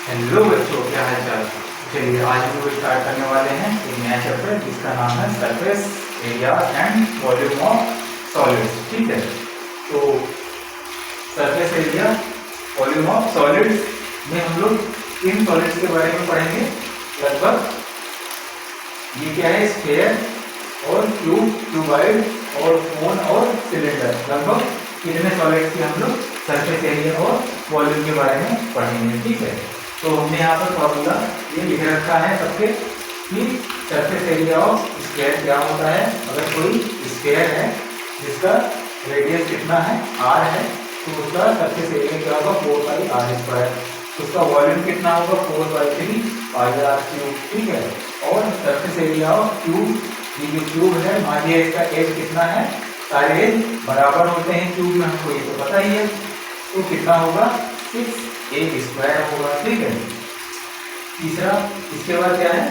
Hello बच्चों, क्या हाल चाल। चलिए आज हम लोग स्टार्ट करने वाले हैं एक नया चैप्टर जिसका नाम है surface area and volume of solids. ठीक है, तो surface area volume of solids में हम लोग इन सॉलिड्स के बारे में पढ़ेंगे। लगभग ये क्या है, स्फीयर और क्यूब, क्यूबॉइड और कोन और सिलेंडर। लगभग कितने सॉलिड्स के हम लोग सरफेस एरिया और वॉल्यूम के बारे में पढ़ेंगे। ठीक है, तो हमने यहाँ पर फॉर्मूला ये लिख रखा है सबके कि सरफेस एरिया ऑफ स्क्वायर क्या होता है। अगर कोई स्क्वायर है जिसका रेडियस कितना है, r है, तो उसका सरफेस एरिया क्या होगा, 4πr²। उसका वॉल्यूम कितना होगा, 4/3πr³। ठीक है, और सरफेस एरिया ऑफ क्यूब, ये जो क्यूब है, मान लीजिए इसका एज कितना है, सारे एज बराबर होते हैं क्यूब में, हमको ये तो पता ही है। तो कितना होगा, 6a² होगा। ठीक है, तीसरा इसके बाद क्या है,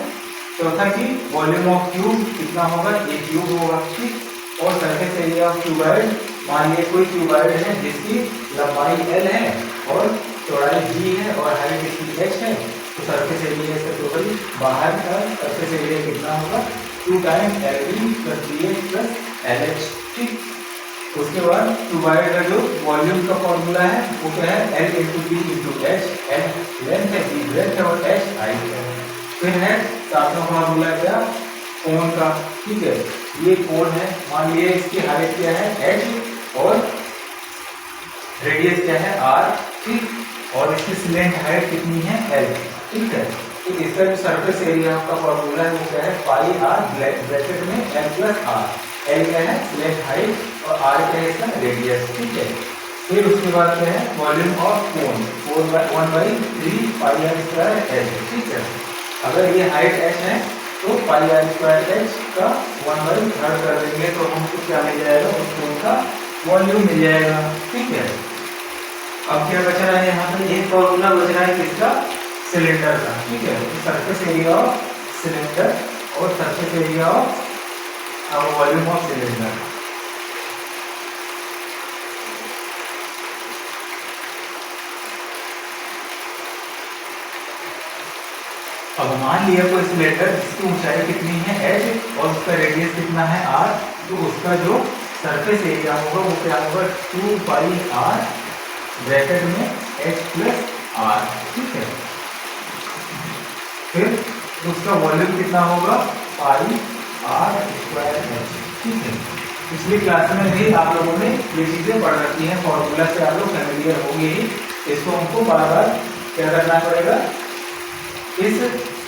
चौथा की वॉल्यूम ऑफ क्यूब कितना होगा, a क्यूब होगा। ठीक, और सरफेस एरिया ऑफ क्यूबॉइड, मान लीजिए कोई क्यूबॉइड है जिसकी लंबाई l है और चौड़ाई g है और हाइट इसकी h है, तो सरफेस एरिया इसका टोटल बाहर का सरफेस एरिया कितना होगा, 2 टाइम्स LB + BH + LH। ठीक, उसके बाद क्यूबॉइड का जो वॉल्यूम का फॉर्मूला है वो क्या है, L × B × H। L length है, B ब्रेथ है और H हाइट है। फिर है सातवां फॉर्मूला क्या, कोण का। ठीक है, ये कोण है, मान लीजिए इसकी हाइट क्या है H और रेडियस क्या है R। ठीक, और इसकी स्लेंट हाइट कितनी है L। ठीक है, तो इसका जो सरफेस एरिया का फॉर्मूला है वो क्या है, πr ब्रैकेट में L + R। L क्या है स्लेंट हाइट और R क्या है इसका रेडियस। ठीक है, फिर उसके बाद क्या है, वॉल्यूम ऑफ कोन, 1/3πr²H। ठीक है, अगर ये हाइट h है तो πr²H का 1/3 कर देंगे तो हमको क्या मिल जाएगा, उस कोन का वॉल्यूम मिल जाएगा। ठीक है, अब क्या बच रहा है, यहाँ पर एक फॉर्मूला बच रहा है किसका, सिलेंडर का। ठीक है, तो सरफेस एरिया ऑफ सिलेंडर और surface area of volume of cylinder. अब मान लिया कोई सिलेंडर जिसकी ऊंचाई कितनी है h और उसका रेडियस कितना है r, तो उसका जो सरफेस एरिया होगा वो क्या होगा, 2πr ब्रैकेट में h + r। ठीक है, फिर उसका वॉल्यूम कितना होगा, πr²H। ठीक है, पिछली क्लास में भी आप लोगों ने ये चीजें पढ़ रखी हैं, फॉर्मूला से आप लोग फैमिलियर होंगे ही। इसको हमको बार बार क्या करना पड़ेगा, इस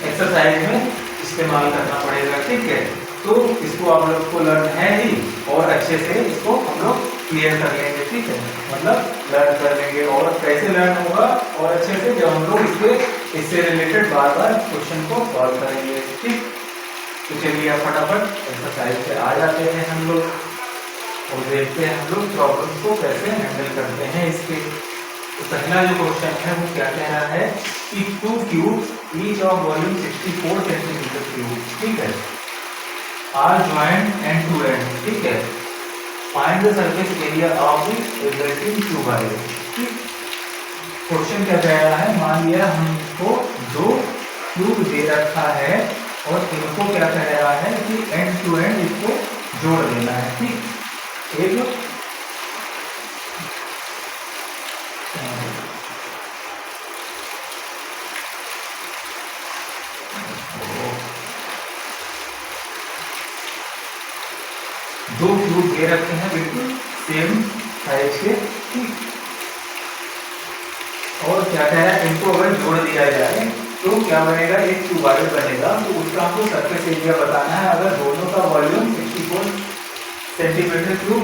एक्सरसाइज में इस्तेमाल करना पड़ेगा। ठीक है, तो इसको आप लोग को लर्न है ही और अच्छे से इसको हम लोग क्लियर कर लेंगे। ठीक है, मतलब लर्न कर लेंगे। और कैसे लर्न होगा, और अच्छे से जब हम लोग इससे रिलेटेड बार बार क्वेश्चन को सॉल्व करेंगे। ठीक, तो चलिए आप फटाफट एक्सरसाइज पे आ जाते हैं हम लोग और देखते हैं हम लोग प्रॉब्लम्स को कैसे हैंडल करते हैं इसके। तो पहला जो क्वेश्चन है वो क्या कह रहा है कि 2 cubes each of volume 64 cm3। ठीक है, are joined end to end. ठीक है, find the surface area of the resulting cuboid. ठीक, क्वेश्चन क्या कह रहा है, मान लिया हमको 2 क्यूब दे रखा है और इनको क्या कह रहा है कि एंड टू एंड इसको जोड़ देना है। ठीक, एक दो क्यूब दे रखे हैं बिल्कुल सेम साइज के। ठीक, और क्या कह रहा है, इनको अगर जोड़ दिया जाए तो क्या बनेगा, एक क्यूबॉइड बनेगा। तो उसका हमको सरफेस एरिया बताना है अगर दोनों का वॉल्यूम 64 cm3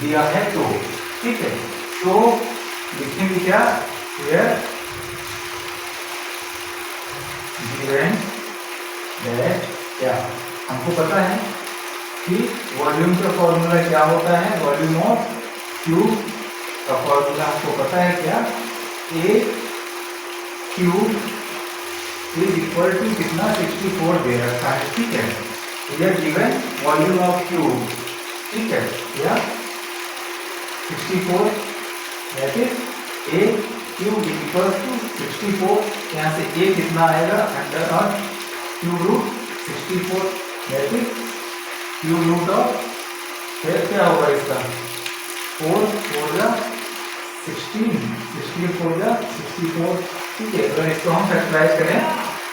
दिया है तो। ठीक है, तो लिखेंगे क्या, हियर गिवन दैट, क्या हमको पता है कि वॉल्यूम का फॉर्मूला क्या होता है, वॉल्यूम ऑफ क्यूब का फॉर्मूला हमको पता है क्या, a क्यूब = कितना, 64 दे रखा है। ठीक है, यह गिवन वॉल्यूम ऑफ क्यूब। ठीक है, या 64 that is a cube equals to 64, यहाँ से a कितना आएगा under of cube root 64, that is cube root of, फिर क्या होगा इसका 4 4 जा 16, 16 4 जा 64, ठीक है। अगर इसको हम फैक्टराइज करें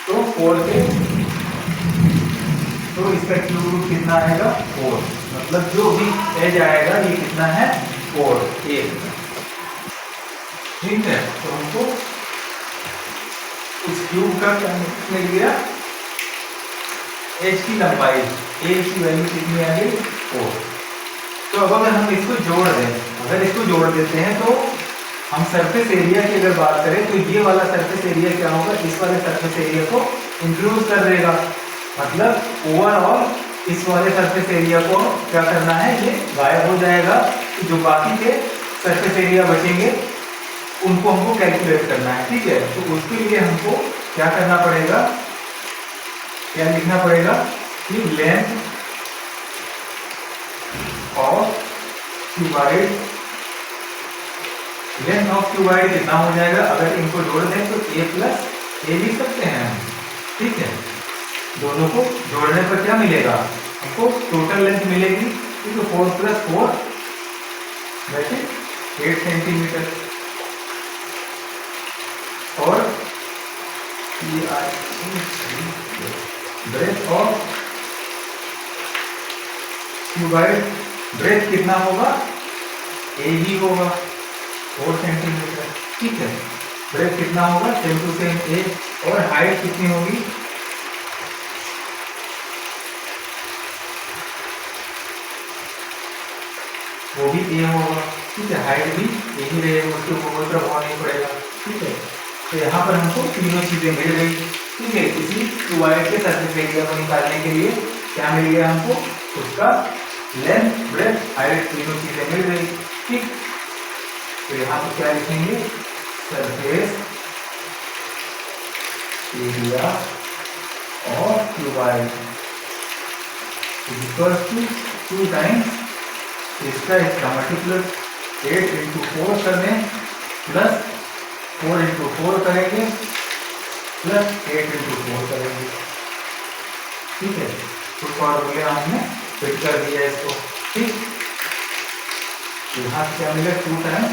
तो 4 के, तो इसका क्यूब रूट कितना आएगा 4, मतलब जो भी एज आएगा ये कितना है 4, 1, ठीक है। तो हमको इस क्यूब का मिल गया एज की लंबाई, एज की वैल्यू कितनी आ गई 4। तो अब अगर हम इसको जोड़ दें, अगर इसको जोड़ देते हैं तो हम सरफेस एरिया की अगर बात करें तो ये वाला सरफेस एरिया क्या होगा, इस वाले सरफेस एरिया को इंक्लूड कर देगा, मतलब ओवरऑल इस वाले सरफेस एरिया को क्या करना है, ये गायब हो जाएगा। जो बाकी के सरफेस एरिया बचेंगे उनको हमको कैलकुलेट करना है, ठीक है। तो उसके लिए हमको क्या करना पड़ेगा, क्या लिखना पड़ेगा कि length of cuboid, length of cuboid कितना हो जाएगा, अगर इनको जोड़ दें तो a प्लस ए लिख सकते हैं हम, ठीक है। दोनों को जोड़ने पर क्या मिलेगा हमको, टोटल लेंथ मिलेगी, ठीक है, 4 प्लस 4 दैट इज 8 सेंटीमीटर, और ब्रेथ ऑफ क्यूबाइड, ब्रेथ कितना होगा ए ही होगा 4 सेंटीमीटर, ठीक है। ब्रेथ कितना होगा सेम टू सेम ए, और हाइट कितनी होगी, वो भी ए होगा, ठीक है। हाइट भी ए ही रहेगा, उसके ऊपर कोई प्रभाव नहीं पड़ेगा, ठीक है। तो यहाँ पर हमको तीनों चीजें मिल गई, ठीक है। इसी क्यूबाइड के सरफेस एरिया को निकालने के लिए क्या मिल गया हमको, उसका लेंथ ब्रेथ हाइट तीनों चीजें मिल गई, ठीक। तो यहाँ पर क्या लिखेंगे, surface area of cuboid equals to 2 times इसका मल्टीप्लस 8 इंटू 4 कर दें, प्लस 4 इंटू 4 करेंगे, प्लस 8 इंटू 4 करेंगे, ठीक है। तो फॉर्मूले हमने फिट कर दिया इसको, ठीक। यहाँ क्या मिला 2 टाइम्स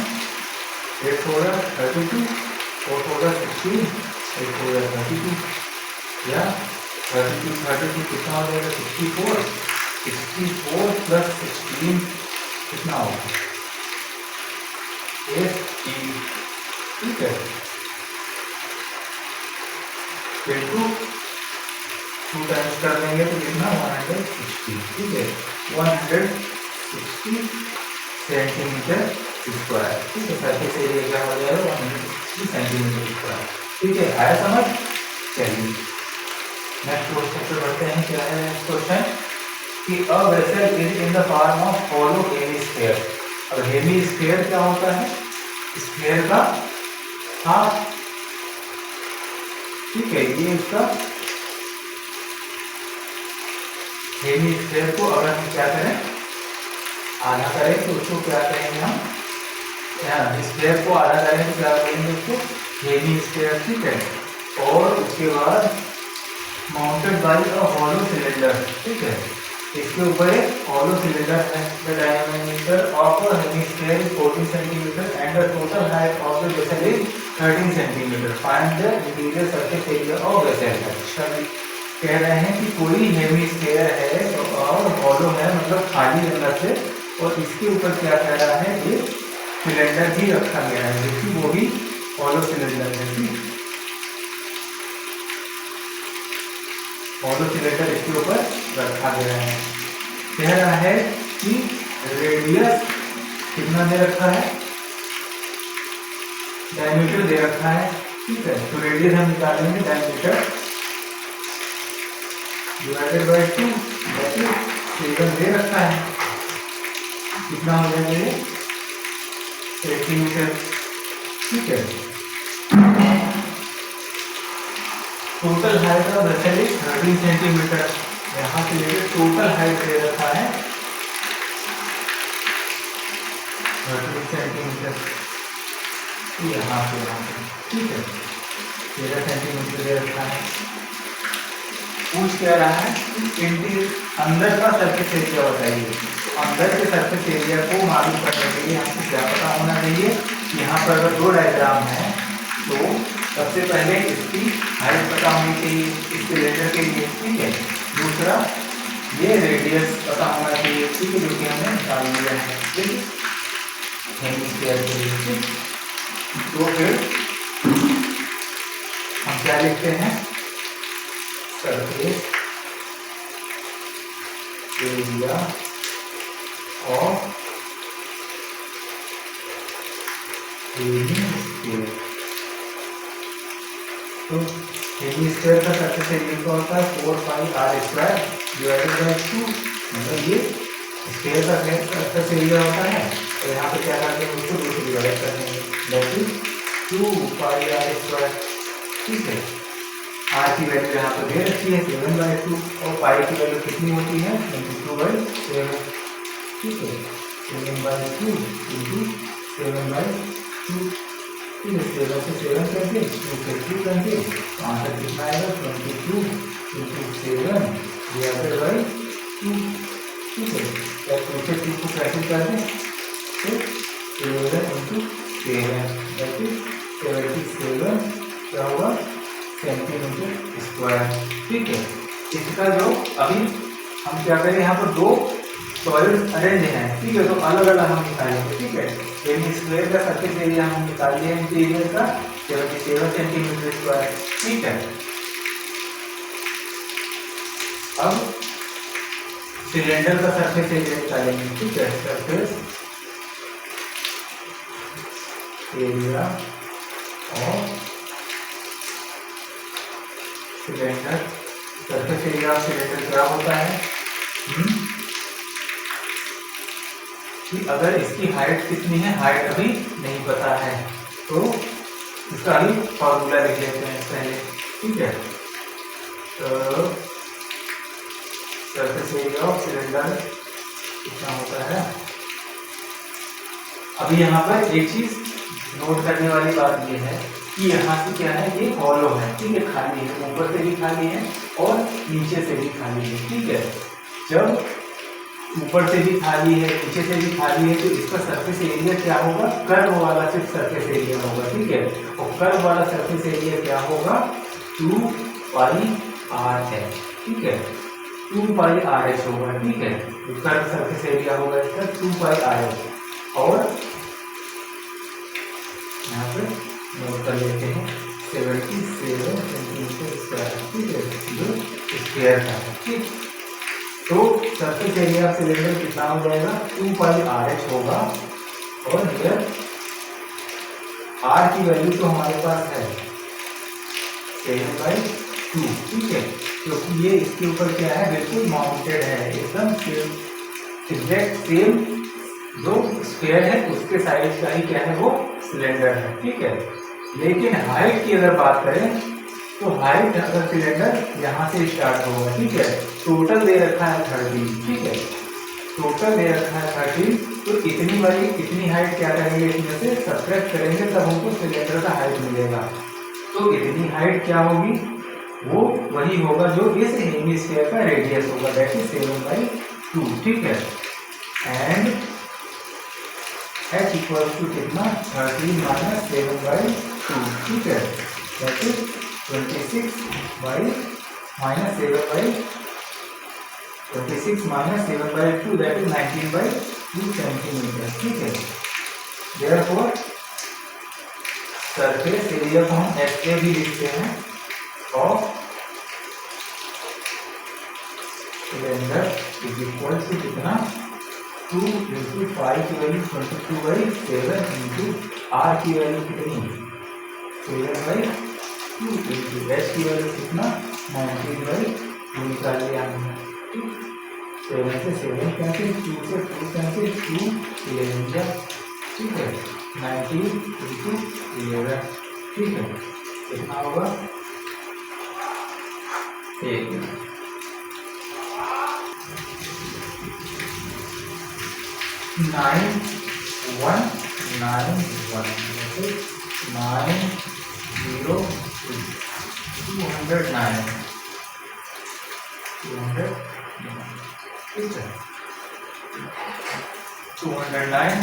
8 होगा 32, 4 होगा 16, 8 होगा 32, या 32 कितना हो जाएगा 64, 64 प्लस 16 कितना होगा 80, ठीक है। इंटू 2 टाइम्स कर देंगे तो कितना 160, ठीक है, 160 सेंटीमीटर स्क्वायर, ठीक है। सरफेस एरिया क्या हो जाएगा 160 सेंटीमीटर स्क्वायर, ठीक है। आया समझ, चलिए नेक्स्ट क्वेश्चन पे बढ़ते हैं। क्या है नेक्स्ट क्वेश्चन, कि a vessel is in the form of hollow hemisphere. अब हेमिस्फीयर क्या होता है, स्फीयर का हाफ, ठीक है। ये इसका हेमिस्फीयर को अगर हम क्या करें, आधा करें तो उसको क्या कहेंगे हम, स्फीयर को आधा करें तो क्या करेंगे उसको हेमिस्फीयर, ठीक है। और उसके बाद mounted by a hollow cylinder, ठीक है। इसके ऊपर एक हॉलो सिलेंडर है, the diameter of a hemisphere is 14 centimetre and the total height of the vessel is 13 centimetre, find the interior surface area of vessel. अच्छा, कह रहे हैं कि कोई हेमिस्फीयर है और हॉलो है, मतलब खाली अंदर से, और इसके ऊपर क्या कह रहा है, ये सिलेंडर भी रखा गया है, देखिए वो भी हॉलो सिलेंडर है, ठीक। हॉलो सिलेंडर इसके ऊपर रखा गया है। कह रहा है कि रेडियस कितना दे रखा है, डायमीटर दे रखा है, ठीक है। तो रेडियस हम निकालेंगे, diameter divided by 2, that is 7 दे रखा है, कितना हो जाएगा ये सेंटीमीटर, ठीक है। Total height of vessel is 13 centimetre, यहाँ से लेकर टोटल हाइट दे रखा है 13 सेंटीमीटर, यहाँ से यहाँ पे, ठीक है। 13 सेंटीमीटर दे रखा है। पूछ क्या रहा है, अंदर का सरफेस एरिया बताइए। तो अंदर के सरफेस एरिया को मालूम करने के लिए हमको क्या पता होना चाहिए, यहाँ पर अगर दो डायग्राम है तो सबसे पहले इसकी हाइट पता होनी चाहिए इस सिलेंडर के लिए, ठीक है। दूसरा ये रेडियस पता होना चाहिए, ठीक है, जो कि हमने निकाल लिया है, ठीक है, हेमिस्फीयर के लिए, ठीक। तो फिर हम क्या लिखते हैं, सरफेस एरिया ऑफ हेमिस्फीयर। तो हेमिस्फीयर का सरफेस एरिया क्या होता है, 4 पाई r स्क्वायर डिवाइडेड बाय 2, मतलब ये स्फीयर का सरफेस एरिया होता है। और यहाँ पे क्या करते हैं, उसको 2 से डिवाइड कर देंगे, that is 2 pi r square, ठीक है। r की वैल्यू यहाँ पर दे रखी है 7/2 और पाई की वैल्यू कितनी होती है 22/7, ठीक है। 7/2 × 7/2, ठीक है। 7 से 7 करके 2 से 2 करके आंसर कितना आएगा 22 × 7 डिवाइडेड बाय 2, ठीक है। या 2 से 2 को कैंसिल कर दें तो 11 × 7 दैट इज 77 क्या होगा सेंटीमीटर स्क्वायर, ठीक है। इसका जो अभी हम क्या करें, यहाँ पर दो सॉलिड अरेंज हैं, ठीक है, तो अलग अलग हम निकालेंगे, ठीक है। हेमिस्फीयर का सरफेस एरिया हम निकाल लिए इंटीरियर का 77 सेंटीमीटर स्क्वायर, ठीक है। अब सिलेंडर का सरफेस एरिया निकालेंगे, ठीक है। Surface area of cylinder, surface area of cylinder क्या होता है कि अगर इसकी हाइट कितनी है, हाइट अभी नहीं पता है, तो इसका अभी फॉर्मूला लिख लेते हैं पहले, ठीक है। तो सरफेस एरिया ऑफ सिलेंडर कितना होता है, अभी यहाँ पर एक चीज नोट करने वाली बात ये है कि यहाँ से क्या है, ये हॉलो है, ठीक है, खाली है, ऊपर से भी खाली है और नीचे से भी खाली है, ठीक है। जब ऊपर से भी खाली है, नीचे से भी खाली है, तो इसका सरफेस एरिया क्या होगा, कर्व वाला सिर्फ सरफेस एरिया होगा, ठीक है। और कर्व वाला सरफेस एरिया क्या होगा 2 पाई r है, ठीक है, 2 पाई r h होगा, ठीक है। तो कर्व सरफेस एरिया होगा इसका 2 पाई r h। और यहाँ पे नोट कर लेते हैं 77 सेंटीमीटर स्क्वायर, ठीक है, जो स्क्वायर का है, ठीक। तो सरफेस एरिया ऑफ सिलेंडर कितना हो जाएगा 2 पाई r h होगा। और हियर r की वैल्यू तो हमारे पास है 7/2, ठीक है, क्योंकि ये इसके ऊपर क्या है, बिल्कुल माउंटेड है, एकदम सेम एग्जैक्ट सेम जो स्फीयर है उसके साइज का ही क्या है, वो सिलेंडर है, ठीक है। लेकिन हाइट की अगर बात करें तो हाइट अगर सिलेंडर यहाँ से स्टार्ट होगा, ठीक है, टोटल दे रखा है 30, ठीक है, टोटल दे रखा है 30, तो इतनी वाली इतनी हाइट क्या करेंगे, इसमें से सब्ट्रैक्ट करेंगे तब हमको सिलेंडर का हाइट मिलेगा। तो इतनी हाइट क्या होगी, वो वही होगा जो इस हेमिस्फीयर का रेडियस होगा, दैट इज 7/2, ठीक है। एंड h इक्वल टू कितना 30 - 7/2, ठीक है, that is 26 - 7/2 that is 19/2 centimetre, ठीक है। देयरफॉर सरफेस एरिया को हम HA भी लिखते हैं of cylinder is equal to कितना 2 × पाई की वैल्यू 22/7 × r की वैल्यू कितनी 7/2 × h की वैल्यू कितना 19/2 निकाल लिया हमने, ठीक। 7 से 7 कैंसिल, 2 से 2 कैंसिल, 2 11, ठीक है, 19 × 11, ठीक है। कितना होगा 9191 ठीक है 209।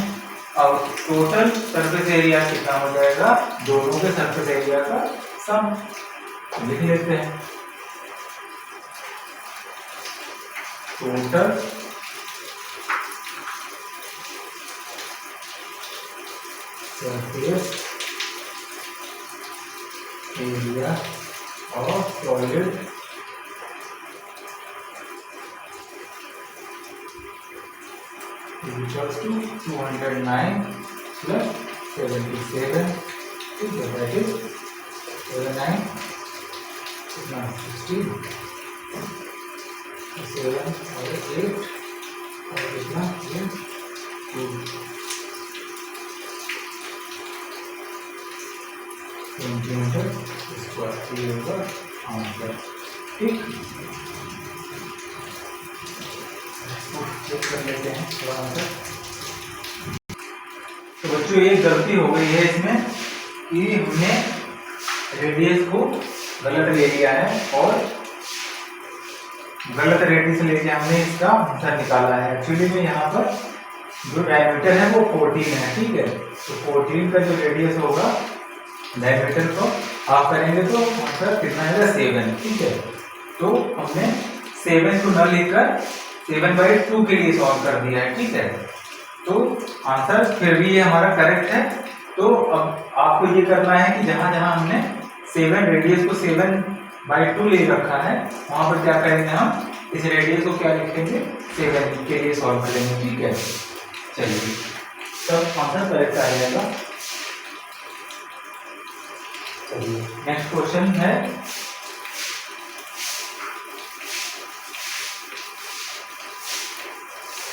अब टोटल सरफेस एरिया कितना हो जाएगा, दोनों के सरफेस एरिया का सम लिख लेते हैं। Total surface area of solid equals to 209 plus 77, ठीक है, that is 79 कितना 16 7 और 8 और कितना 2 सेंटीमीटर स्क्वायर ये होगा आंसर। ठीक, चेक कर लेते हैं थोड़ा आंसर। तो बच्चों ये गलती हो गई है इसमें कि हमने रेडियस को गलत ले लिया है और गलत रेडियस लेके हमने इसका आंसर निकाला है। एक्चुअली में यहाँ पर जो डायमीटर है वो 14 है, ठीक है। तो 14 का जो रेडियस होगा डायमीटर को हाफ करेंगे तो आंसर कितना आएगा 7, ठीक है। तो हमने 7 को न लेकर 7/2 के लिए सॉल्व कर दिया है, ठीक है। तो आंसर फिर भी ये हमारा करेक्ट है। तो अब आपको ये करना है कि जहां जहां हमने 7 रेडियस को 7/2 ले रखा है वहां पर क्या करेंगे, हम इस रेडियस को क्या लिखेंगे 7 के लिए सॉल्व करेंगे, ठीक है। चलिए तब आंसर करेक्ट आ जाएगा। चलिए नेक्स्ट क्वेश्चन है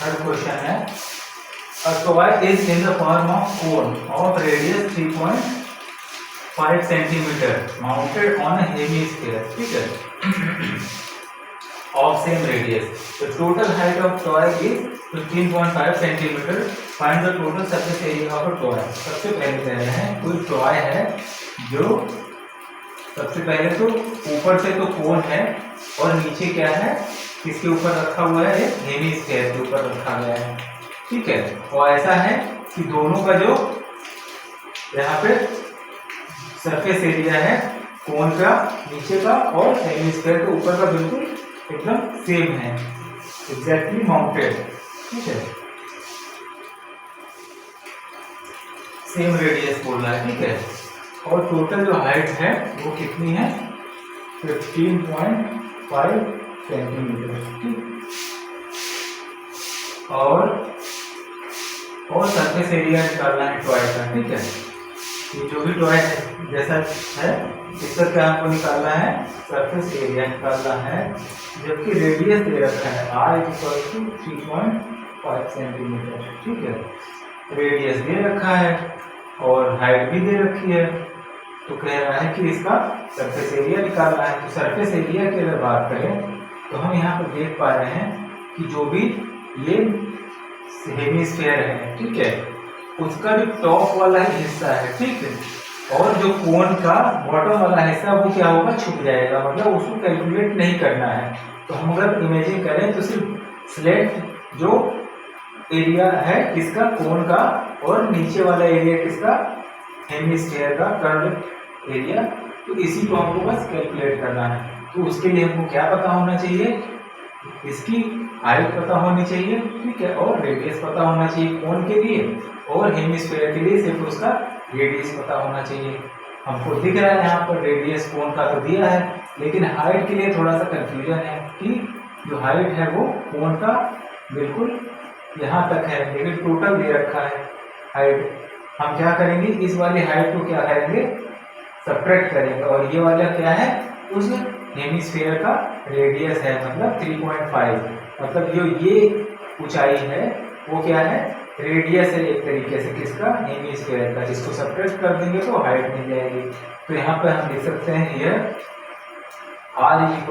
थर्ड क्वेश्चन है a toy is in the form of cone of radius 3.5 cm mounted on a hemisphere, ठीक है, of same radius. The total height of toy is 15.5 cm. Find the total surface area of a toy. सबसे पहले कह रहे हैं कोई toy है जो सबसे पहले तो ऊपर से तो कोन है और नीचे क्या है, किसके ऊपर रखा हुआ है, एक हेमिस्फीयर के ऊपर रखा गया है, ठीक है। और ऐसा है कि दोनों का जो यहाँ पे सरफेस एरिया है कोन का नीचे का और हेमिस्फीयर के ऊपर का बिल्कुल एकदम सेम है, एग्जैक्टली माउंटेड, ठीक है, सेम रेडियस बोल रहा है, ठीक है। और टोटल जो हाइट है वो कितनी है 15.5 सेंटीमीटर, ठीक। और सरफेस एरिया निकालना है टॉय का, ठीक है। ये जो भी टॉय है जैसा है इसका क्या हमको निकालना है, सरफेस एरिया निकालना है, जबकि रेडियस दे रखा है r = 3.5 सेंटीमीटर, ठीक है। रेडियस दे रखा है और हाइट भी दे रखी है, तो कह रहा है कि इसका सरफेस एरिया निकालना है। तो सरफेस एरिया की अगर बात करें तो हम यहाँ पर देख पा रहे हैं कि जो भी ये हेमिस्फीयर है, ठीक है, उसका जो टॉप वाला हिस्सा है, ठीक है, और जो कोन का बॉटम वाला हिस्सा वो क्या होगा, छुप जाएगा, मतलब उसको कैलकुलेट नहीं करना है। तो हम अगर इमेजिन करें तो सिर्फ स्लेट जो एरिया है किसका, कोन का, और नीचे वाला एरिया किसका, हेमिस्फीयर का कर्व एरिया, तो इसी को हमको बस कैलकुलेट करना है। तो उसके लिए हमको क्या पता होना चाहिए, इसकी हाइट पता होनी चाहिए, ठीक है, और रेडियस पता होना चाहिए कोन के लिए, और हेमिस्फीयर के लिए सिर्फ उसका रेडियस पता होना चाहिए। हमको दिख रहा है यहाँ पर रेडियस कोन का तो दिया है, लेकिन हाइट के लिए थोड़ा सा कंफ्यूजन है कि जो हाइट है वो कोन का बिल्कुल यहाँ तक है, लेकिन टोटल दे रखा है हाइट। हम क्या करेंगे, इस वाली हाइट को क्या करेंगे, सब्ट्रैक्ट करेंगे, और ये वाला क्या है, उस हेमिस्फीयर का रेडियस है, मतलब 3.5, मतलब जो ये ऊंचाई है वो क्या है, रेडियस है एक तरीके से किसका, हेमिस्फीयर का, जिसको सब्ट्रैक्ट कर देंगे तो हाइट मिल जाएगी। तो यहाँ पर हम लिख सकते हैं here r =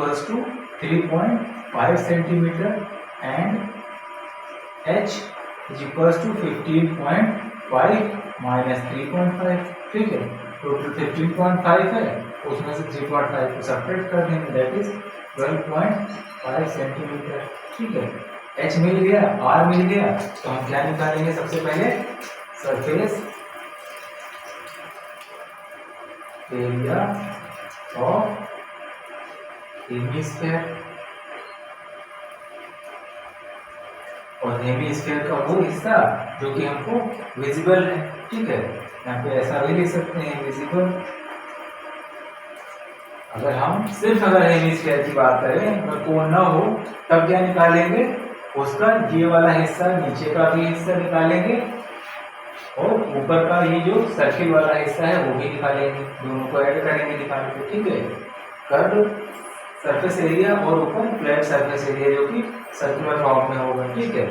3.5 centimetre and h = 15.5 - 3.5, ठीक है। टोटल 15.5 है, उसमें से 3.5 को सब्ट्रैक्ट कर देंगे, दैट इज 12.5 सेंटीमीटर। ठीक है, h मिल गया, r मिल गया, तो हम क्या निकालेंगे सबसे पहले, सरफेस एरिया ऑफ हेमिस्फीयर। और हेमिस्फीयर का वो हिस्सा जो कि हमको विजिबल है। ठीक है, यहाँ पे ऐसा भी लिख सकते हैं, विजिबल। अगर हम सिर्फ हेमिस्फीयर की बात करें, अगर कोण ना हो, तब क्या निकालेंगे, उसका ये वाला हिस्सा, नीचे का भी हिस्सा निकालेंगे, और ऊपर का ये जो सर्किल वाला हिस्सा है वो भी निकालेंगे, दोनों को ऐड करेंगे निकाल के। ठीक है, कर्व सरफेस एरिया और ऊपर फ्लैट सरफेस एरिया जो कि सर्कुलर फॉर्म में होगा। ठीक है,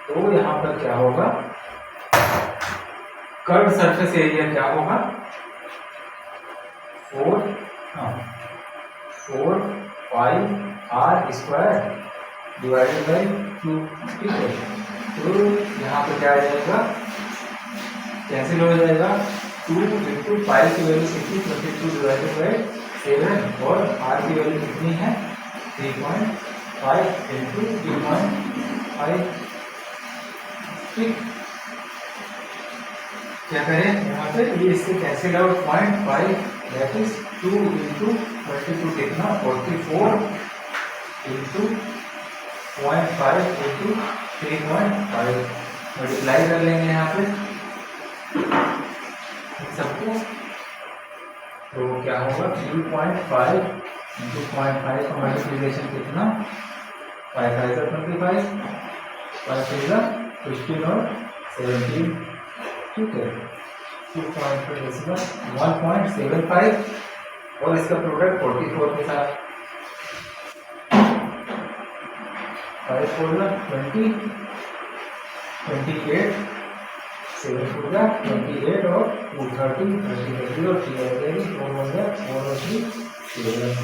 तो यहाँ पर क्या होगा, कर्व सरफेस एरिया क्या होगा, 4πr² डिवाइडेड बाई 2। ठीक है, तो यहाँ पर क्या आ जाएगा, कैंसिल हो जाएगा, 2 इंटू पाई की वैल्यू कितनी, 22 डिवाइडेड बाई 7, और r की वैल्यू कितनी है, 3.5 इंटू 3.5। ठीक, क्या करें यहाँ पे, ये इससे cancel out, 0.5 that is 2 into 22 कितना, 44 इंटू 0.5 इंटू 3.5, मल्टीप्लाई कर लेंगे यहाँ पे सबको, तो क्या होगा, 3.5 इंटू 0.5 का मल्टीप्लिकेशन कितना, 5 5 25, 5 15 और 17। ठीक है, 1.75, और इसका प्रोडक्ट 44 के साथ, 5 4 20, 28, 7 4 28, और 2 30, 30 और 3 और 3 4 और 3 7।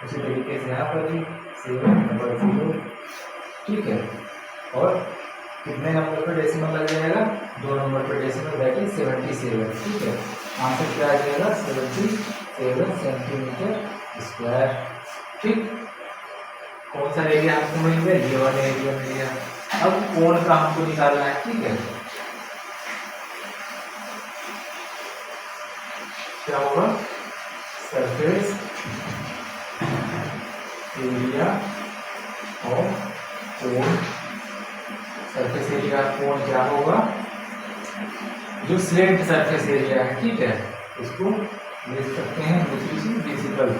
उसी तरीके से यहाँ पर भी 7 नंबर 0। ठीक है, और कितने नंबर पर डेसिमल लग जाएगा, 2 नंबर पर डेसिमल, दैट इज 77। ठीक है, आंसर क्या आ जाएगा, 77 सेंटीमीटर स्क्वायर। ठीक, कौन सा एरिया हमको मिल गया, ये वाला एरिया मिल गया। अब कोण का हमको निकालना है। ठीक है, क्या होगा, सरफेस एरिया ऑफ कोण, सरफेस एरिया कोण क्या होगा, जो स्लेंट सरफेस एरिया है। ठीक है, इसको देख सकते हैं, दूसरी चीज विजिबल,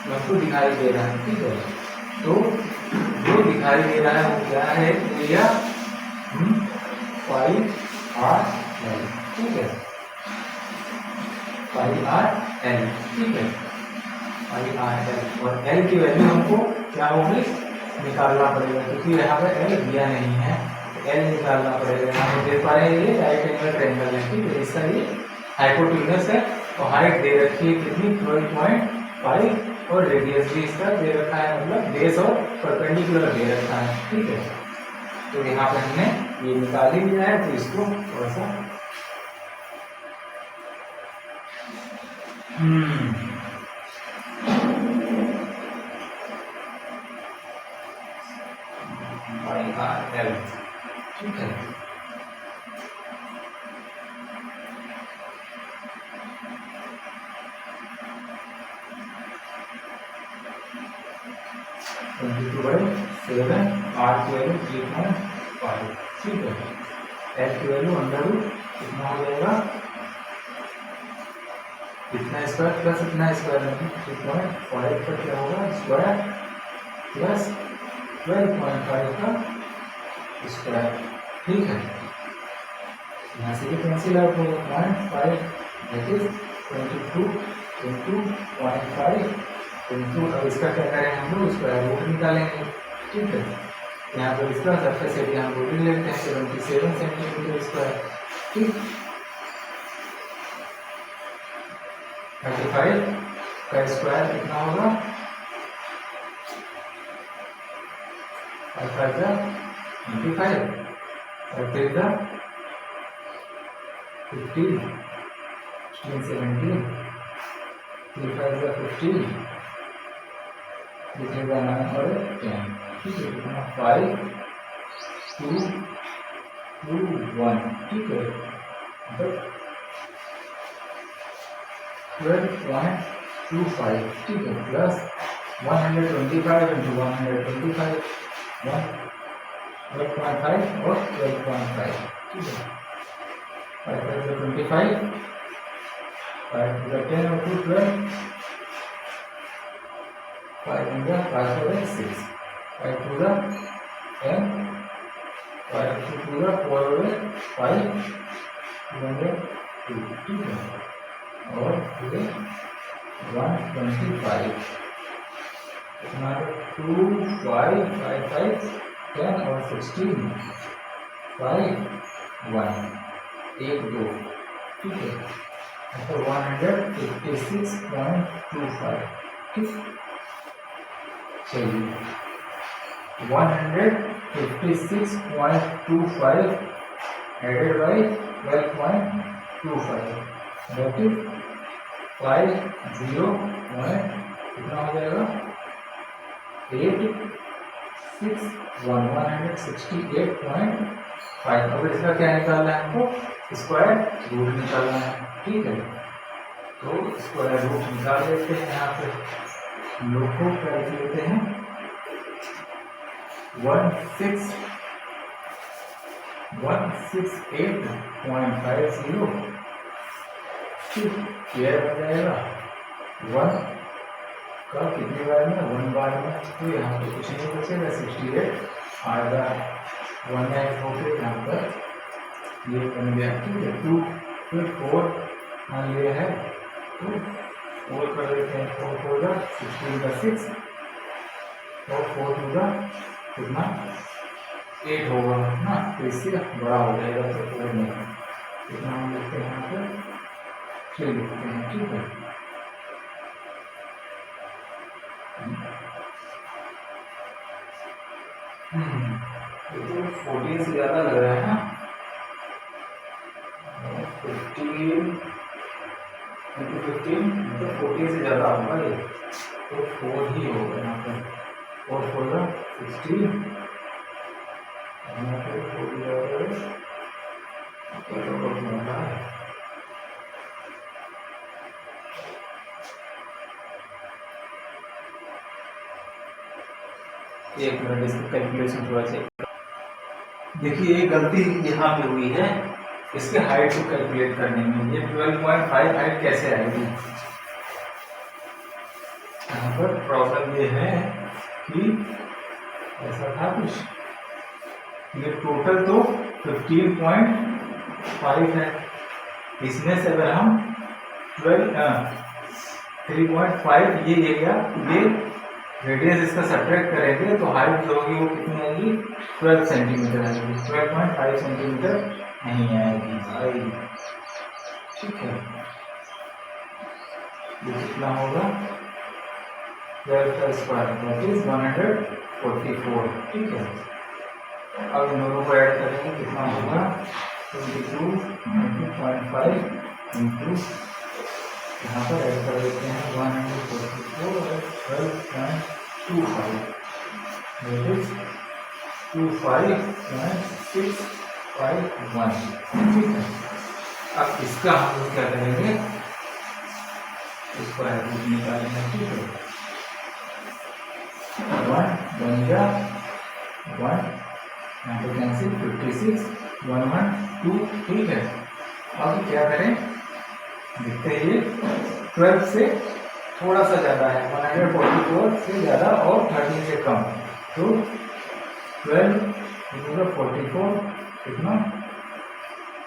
हमको दिखाई दे रहा है। ठीक है, तो जो दिखाई दे रहा है वो क्या है, एरिया पाई आर एल। ठीक है, पाई आर एल। ठीक है, पाई आर एल, और एल की वैल्यू हमको क्या होगी, निकालना पड़ेगा, क्योंकि यहाँ पे एल दिया नहीं है, एल निकालना पड़ेगा। हम देख पा रहे हैं ये राइट एंगल ट्रायंगल है। ठीक है, इसका ये हाइपोटेन्यूज है, तो हाइट दे रखी है कितनी, 12.5, और रेडियस भी इसका दे रखा है, मतलब बेस और परपेंडिकुलर दे रखा है। ठीक है, तो यहाँ पे हमने ये निकाल ही लिया है, तो इसको थोड़ा सा एल। ठीक है, सेवन, आर की वैल्यू 3.5। ठीक है, एल की वैल्यू अंडर रूट कितना हो जाएगा, कितना स्क्वायर प्लस इतना स्क्वायर में 3.5 का क्या होगा, स्क्वायर प्लस 12.5 का स्क्वायर। ठीक है, यहाँ से ये कैंसिल आउट होगा, 0.5 दैट इज 22 इंटू 0.5 इंटू, अब इसका क्या करें हम लोग, स्क्वायर रूट निकालेंगे। ठीक है, यहाँ पर इसका सरफेस एरिया हम रूट लेते हैं, 77 सेंटीमीटर स्क्वायर। ठीक, 35 का स्क्वायर कितना होगा, 25 और 3 50, 17, 3 5 या 15, 3 3 9 और 10, ठीक है, कितना 5 2 2 1, ठीक है, मतलब 12.25, ठीक है, प्लस 125 इंटू 125 12.5 और 12.5, ठीक है, 5 5 25, 5 10 और 2 12, 5 5 4 6, 5 2 10, 5 2 4 5 2, ठीक है, और ये 125, इतना 2 5 5 5 10 और 16, 5 1 1 2, ठीक है, तो 156.25, ठीक, चलिए 156.25 एडेड बाई 12.25, दैट इज 50 कितना हो जाएगा 168.5। अब इसका क्या निकालना है हमको, स्क्वायर रूट निकालना है, ठीक है, तो स्क्वायर रूट निकाल लेते हैं। यहाँ पे हम लोग को क्या लिख लेते हैं 168.50, ठीक, यह हो जाएगा 1 का कितनी बार में 1 बार में, तो यहाँ पे कुछ नहीं बचेगा 68 आएगा 1 होकर यहाँ पर ये बन गया, ठीक है, 2 फिर 4 मान लिया है, तो 4 कर लेते हैं, 4 4 16 का 6 और 4 2 का कितना 8 होगा ना, तो इससे बड़ा हो जाएगा, तो 4 नहीं कितना हम लिखते हैं यहाँ पर 3 लिखते हैं, ठीक है, ये तो 14 से ज्यादा लग रहा है ना, 15 into 15 मतलब 14 से ज्यादा होगा ये, तो 4 ही होगा यहाँ पर, 4 4 16, यहाँ पर 4 होगा है, एक मिनट इसकी कैलकुलेशन थोड़ा सा, देखिए ये गलती यहाँ पे हुई है, इसके हाइट को कैलकुलेट करने में, ये 12.5 हाइट कैसे आएगी, यहाँ पर प्रॉब्लम ये है कि ऐसा था कुछ, ये टोटल तो 15.5 है, इसमें से अगर हम 3.5 ये एरिया, ये रेडियस इसका सब्ट्रैक्ट करेंगे तो हाइट जो होगी वो कितनी आएगी 12 सेंटीमीटर आएगी, 12.5 सेंटीमीटर नहीं आएगी, ठीक है, ये कितना होगा 12 का स्क्वायर दैट इज 144, ठीक है, अब इन दोनों को ऐड करेंगे कितना होगा 22.5 इंटू यहाँ पर ऐड कर देते हैं 144 और 12.25 दैट इज 25.651, ठीक है, अब इसका हम लोग क्या करेंगे, स्क्वायर रूट निकालेंगे, ठीक है, 1 1 जा 1 यहाँ पे कैंसिल 56 1 1 2, ठीक है, अब क्या करें, देखते हैं ये 12 से थोड़ा सा ज़्यादा है, 144 से ज़्यादा और 13 से कम, तो 12 into 44 कितना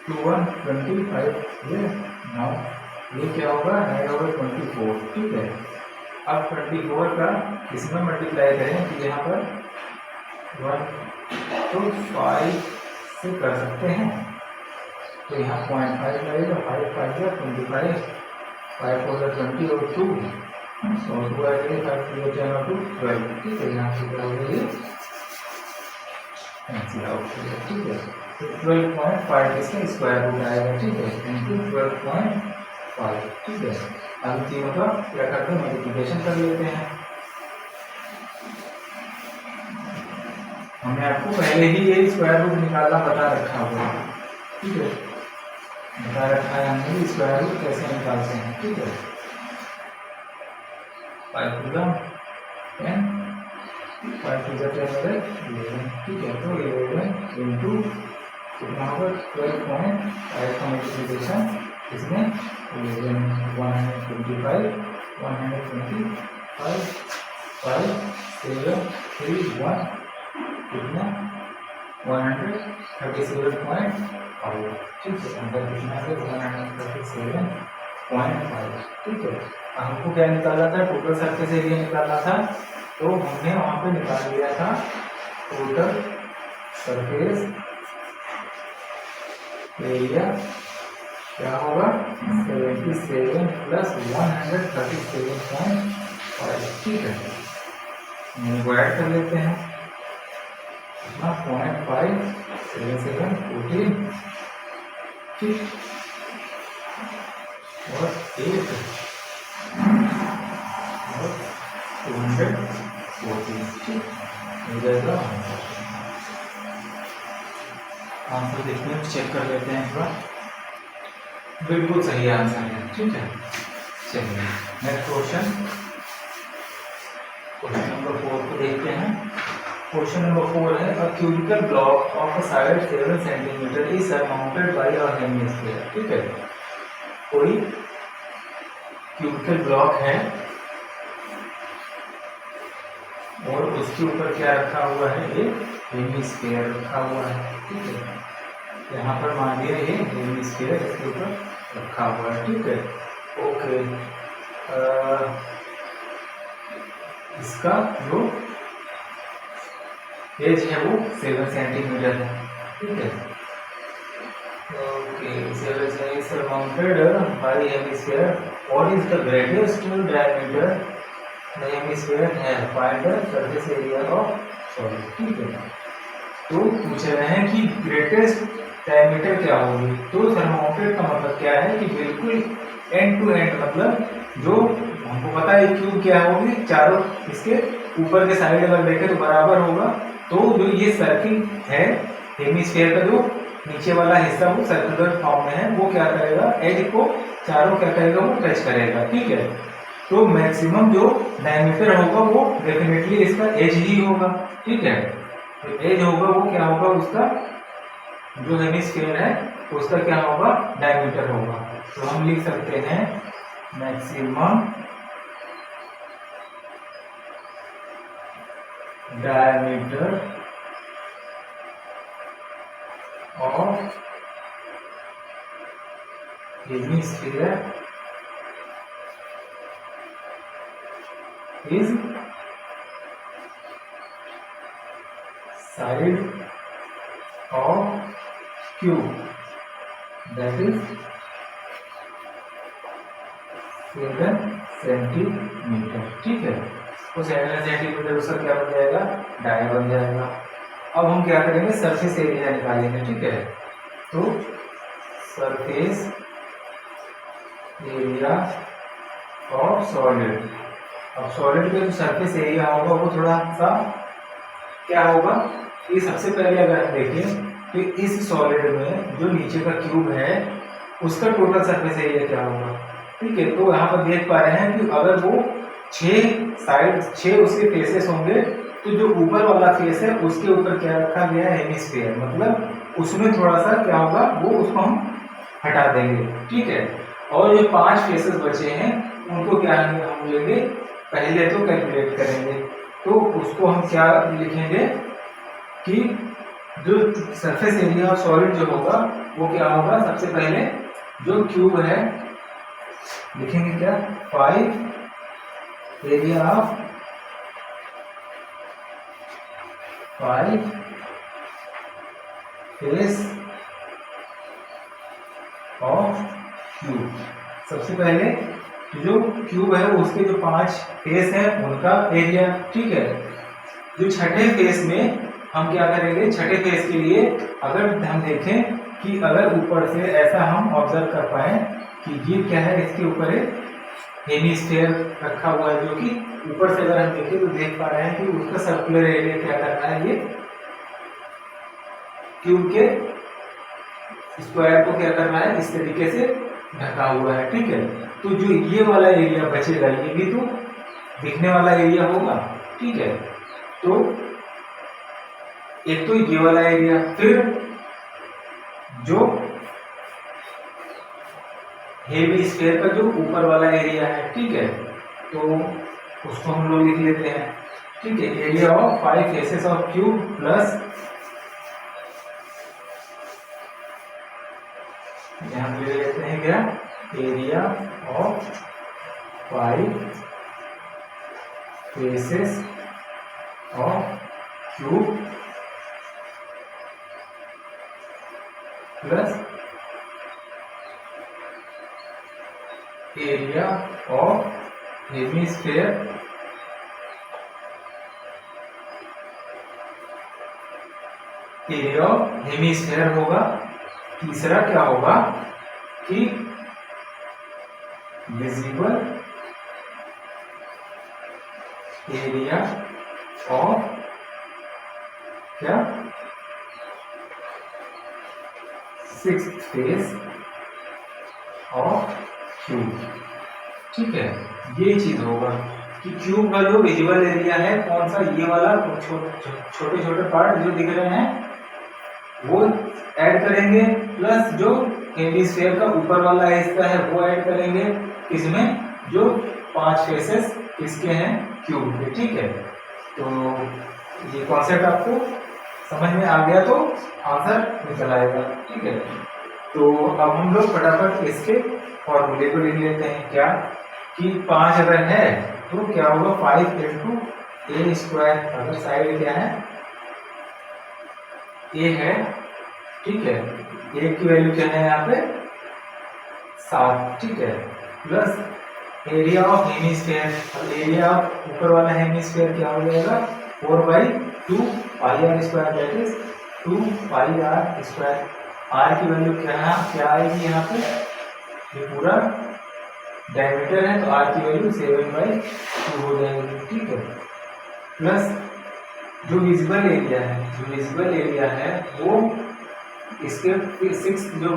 2125, ये नाउ ये क्या होगा ऐड होगा 24, ठीक है, अब 24 का इसमें मल्टीप्लाई करें तो यहाँ पर 1 तो 5 से कर सकते हैं, तो यहाँ 0.5 लगेगा, 5 5 25, 5 4 20 और 2, सो 2 आएंगे 5 2 10 और 2 12, ठीक है, यहाँ से क्या होगा ये कैंसिल आउट हो गया, ठीक है, तो 12.5 इसका स्क्वायर रूट आएगा, ठीक है, इंटू 12.5 5, ठीक है। अब तीनों का क्या करते हैं, मल्टीप्लिकेशन कर लेते हैं। हमने आपको पहले ही ये स्क्वायर रूट निकालना बता रखा हुआ है, ठीक है, बता रखा है हमने स्क्वायर रूट कैसे निकालते हैं, ठीक है। 5 टू द 10, 5 टू द 10 11, ठीक है। तो 11 इंटू कितना होगा 12.5 का मल्टीप्लिकेशन इसमें 11 125 125 5 7 3 1 कितना 137.5, ठीक है। अंदर कितना है 137.5, ठीक है। हमको क्या निकालना था, टोटल सरफेस एरिया निकालना था, तो हमने वहां पे निकाल लिया था टोटल सरफेस एरिया क्या होगा 77 प्लस 137.5, ठीक है। इनको ऐड कर लेते हैं, 0.5 7 14, ठीक, और 8 और 214, ठीक। हो जाएगा आंसर। देखने चेक कर लेते हैं थोड़ा, बिल्कुल सही आंसर है, ठीक है। चलिए नेक्स्ट क्वेश्चन, क्वेश्चन नंबर 4 को देखते हैं। क्वेश्चन नंबर 4 है, a cubical block of a side 7 centimetre is surmounted by a hemisphere, ठीक है। कोई क्यूबिकल ब्लॉक है और उसके ऊपर क्या रखा हुआ है, एक हेमिस्फीयर रखा हुआ है, ठीक है। यहाँ पर मान लिया ये हेमिस्फीयर इसके ऊपर रखा हुआ है, ठीक है। ओके, इसका जो एज है वो 7 सेंटीमीटर है, ठीक है। Okay, 7 is surmounted by hemisphere. What is the greatest diameter the hemisphere has? Find the surface area of solid, ठीक है। तो पूछ रहे हैं कि ग्रेटेस्ट डायमीटर क्या होगी, तो थर्मोमीटर का मतलब क्या है कि बिल्कुल एंड टू एंड, मतलब जो हमको पता है क्यूब क्या होगी, चारों इसके ऊपर के साइड अगर देखें तो बराबर होगा, तो जो ये सर्किल है हेमिस्फीयर का जो नीचे वाला हिस्सा वो सर्कुलर फॉर्म में है, वो क्या करेगा, एज को चारों क्या करेगा, वो टच करेगा, ठीक है। तो मैक्सिमम जो डायमीटर होगा वो डेफिनेटली इसका एज ही होगा, ठीक है। तो एज होगा वो क्या होगा, उसका जो हेमिस्फीयर है उसका क्या होगा, डायमीटर होगा। तो हम लिख सकते हैं maximum diameter of hemisphere is side of cube, that is 7 centimetre, ठीक है। तो 7 सेंटीमीटर उसका क्या बन जाएगा, डाया बन जाएगा। अब हम क्या करेंगे, सरफेस एरिया निकालेंगे, ठीक है। तो सरफेस एरिया ऑफ सॉलिड, अब सॉलिड का जो सरफेस एरिया होगा वो थोड़ा सा क्या होगा, ये सबसे पहले अगर हम देखें तो इस सॉलिड में जो नीचे का क्यूब है उसका टोटल सरफेस एरिया क्या होगा, ठीक है। तो यहाँ पर देख पा रहे हैं कि अगर वो 6 साइड 6 उसके फेसेस होंगे, तो जो ऊपर वाला फेस है उसके ऊपर क्या रखा गया है, हेमिस्फीयर, मतलब उसमें थोड़ा सा क्या होगा, वो उसको हम हटा देंगे, ठीक है। और जो 5 फेसेस बचे हैं उनको क्या हम लेंगे, पहले तो कैलकुलेट करेंगे, तो उसको हम क्या लिखेंगे कि जो सरफेस एरिया ऑफ सॉलिड जो होगा वो क्या होगा, सबसे पहले जो क्यूब है लिखेंगे क्या, 5 area of 5 face of cube. सबसे पहले जो क्यूब है उसके जो 5 फेस हैं उनका एरिया, ठीक है। जो छठे फेस में हम क्या करेंगे, छठे फेस के लिए अगर हम देखें कि अगर ऊपर से ऐसा हम ऑब्जर्व कर पाए कि ये क्या है, इसके ऊपर एक हेमिस्फीयर रखा हुआ है, जो कि ऊपर से अगर हम देखें तो देख पा रहे हैं कि उसका सर्कुलर एरिया क्या कर रहा है, ये क्यूब के स्क्वायर को क्या कर रहा है, इस तरीके से ढका हुआ है। ठीक है, तो जो ये वाला एरिया बचेगा ये भी तो दिखने वाला एरिया होगा। ठीक है, तो एक तो ये वाला एरिया, फिर जो हेमिस्फीयर का जो ऊपर वाला एरिया है। ठीक है, तो उसको हम लोग लिख लेते हैं। ठीक है, area of 5 faces of cube plus यहां ले लेते हैं क्या, area of 5 faces of cube plus area of hemisphere area of hemisphere होगा। तीसरा क्या होगा कि विजिबल एरिया ऑफ क्या, 6th फेस ऑफ क्यूब। ठीक है, ये चीज होगा कि क्यूब का जो विजिबल एरिया है कौन सा, ये वाला छोटे छोटे पार्ट जो दिख रहे हैं वो ऐड करेंगे, प्लस जो हेमिस्फीयर का ऊपर वाला हिस्सा है वो ऐड करेंगे, इसमें जो 5 फेसेस किसके हैं, क्यूब के। ठीक है, तो ये कॉन्सेप्ट आपको समझ में आ गया तो आंसर निकल आएगा। ठीक है, तो अब हम लोग फटाफट इसके फॉर्मूले को लिख लेते हैं, क्या कि 5 अगर है तो क्या होगा, 5 इंटू ए स्क्वायर, अगर साइड क्या है, ए है। ठीक है, ए की वैल्यू क्या है यहाँ पे 7। ठीक है, प्लस एरिया ऑफ हेमिस्फीयर, और एरिया ऑफ ऊपर वाला हेमिस्फीयर क्या हो जाएगा, 4/2 pi r square, that is 2 pi r square. R की वैल्यू क्या आएगी यहाँ पे, ये पूरा डायमीटर है तो आर की वैल्यू 7/2 हो जाएगी। ठीक है, प्लस जो विजिबल एरिया है वो इसके 6th जो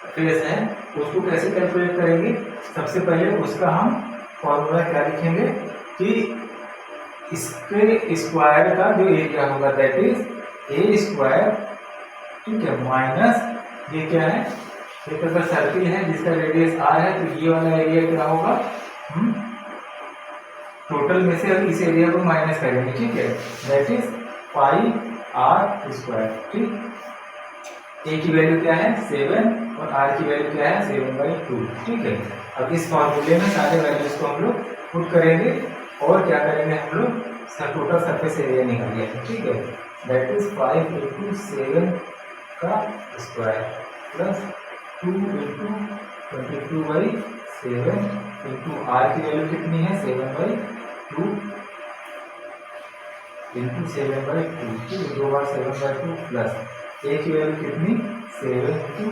फेस है उसको कैसे कैलकुलेट करेंगे, सबसे पहले उसका हम फॉर्मूला क्या लिखेंगे कि इसके स्क्वायर का जो एरिया होगा दैट इज ए स्क्वायर। ठीक है, माइनस ये क्या है, एक अगर सर्किल है जिसका रेडियस आर है तो ये वाला एरिया क्या होगा, टोटल में से इस एरिया को माइनस करेंगे। ठीक है, that is pi r square. ठीक, ए की वैल्यू क्या है 7 और आर की वैल्यू क्या है 7/2। ठीक है, अब इस फॉर्मूले में सारे वैल्यूज को हम लोग पुट करेंगे और क्या करेंगे, हम लोग टोटल सरफेस एरिया निकाल लेंगे। ठीक है, दैट इज 5 इंटू 7 का square plus 2 into 22/7 into r की वैल्यू कितनी है 7/2 इंटू 7/2, 2 बार 7/2 प्लस ए की वैल्यू कितनी 7 इंटू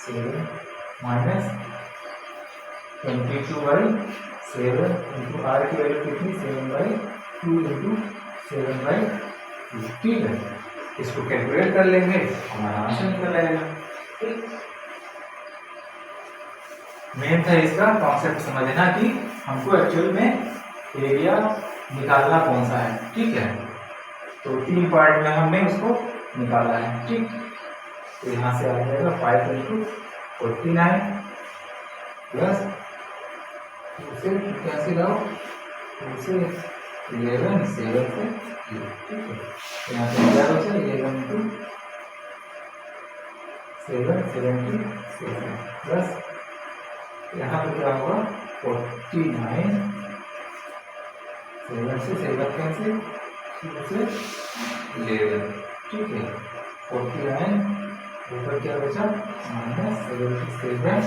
7 माइनस 22/7 इंटू आर की वैल्यू कितनी 7/2 इंटू 7/2। ठीक है, इसको कैलकुलेट कर लेंगे, हमारा आंसर निकल आएगा। ठीक, मेन था इसका कॉन्सेप्ट समझना कि हमको एक्चुअल में एरिया निकालना कौन सा है। ठीक है, तो 3 पार्ट में हमने उसको निकाला है। ठीक, तो यहाँ से आ जाएगा 5 इंटू 49 प्लस 2 से कैसे लाओ 2 से 11 7 से 2। ठीक है, यहाँ से क्या बचा 11 इंटू 7 प्लस यहाँ पे क्या होगा 49 7 से 7 कैंसिल 2 से 11। ठीक है, 49 ऊपर क्या बचा -77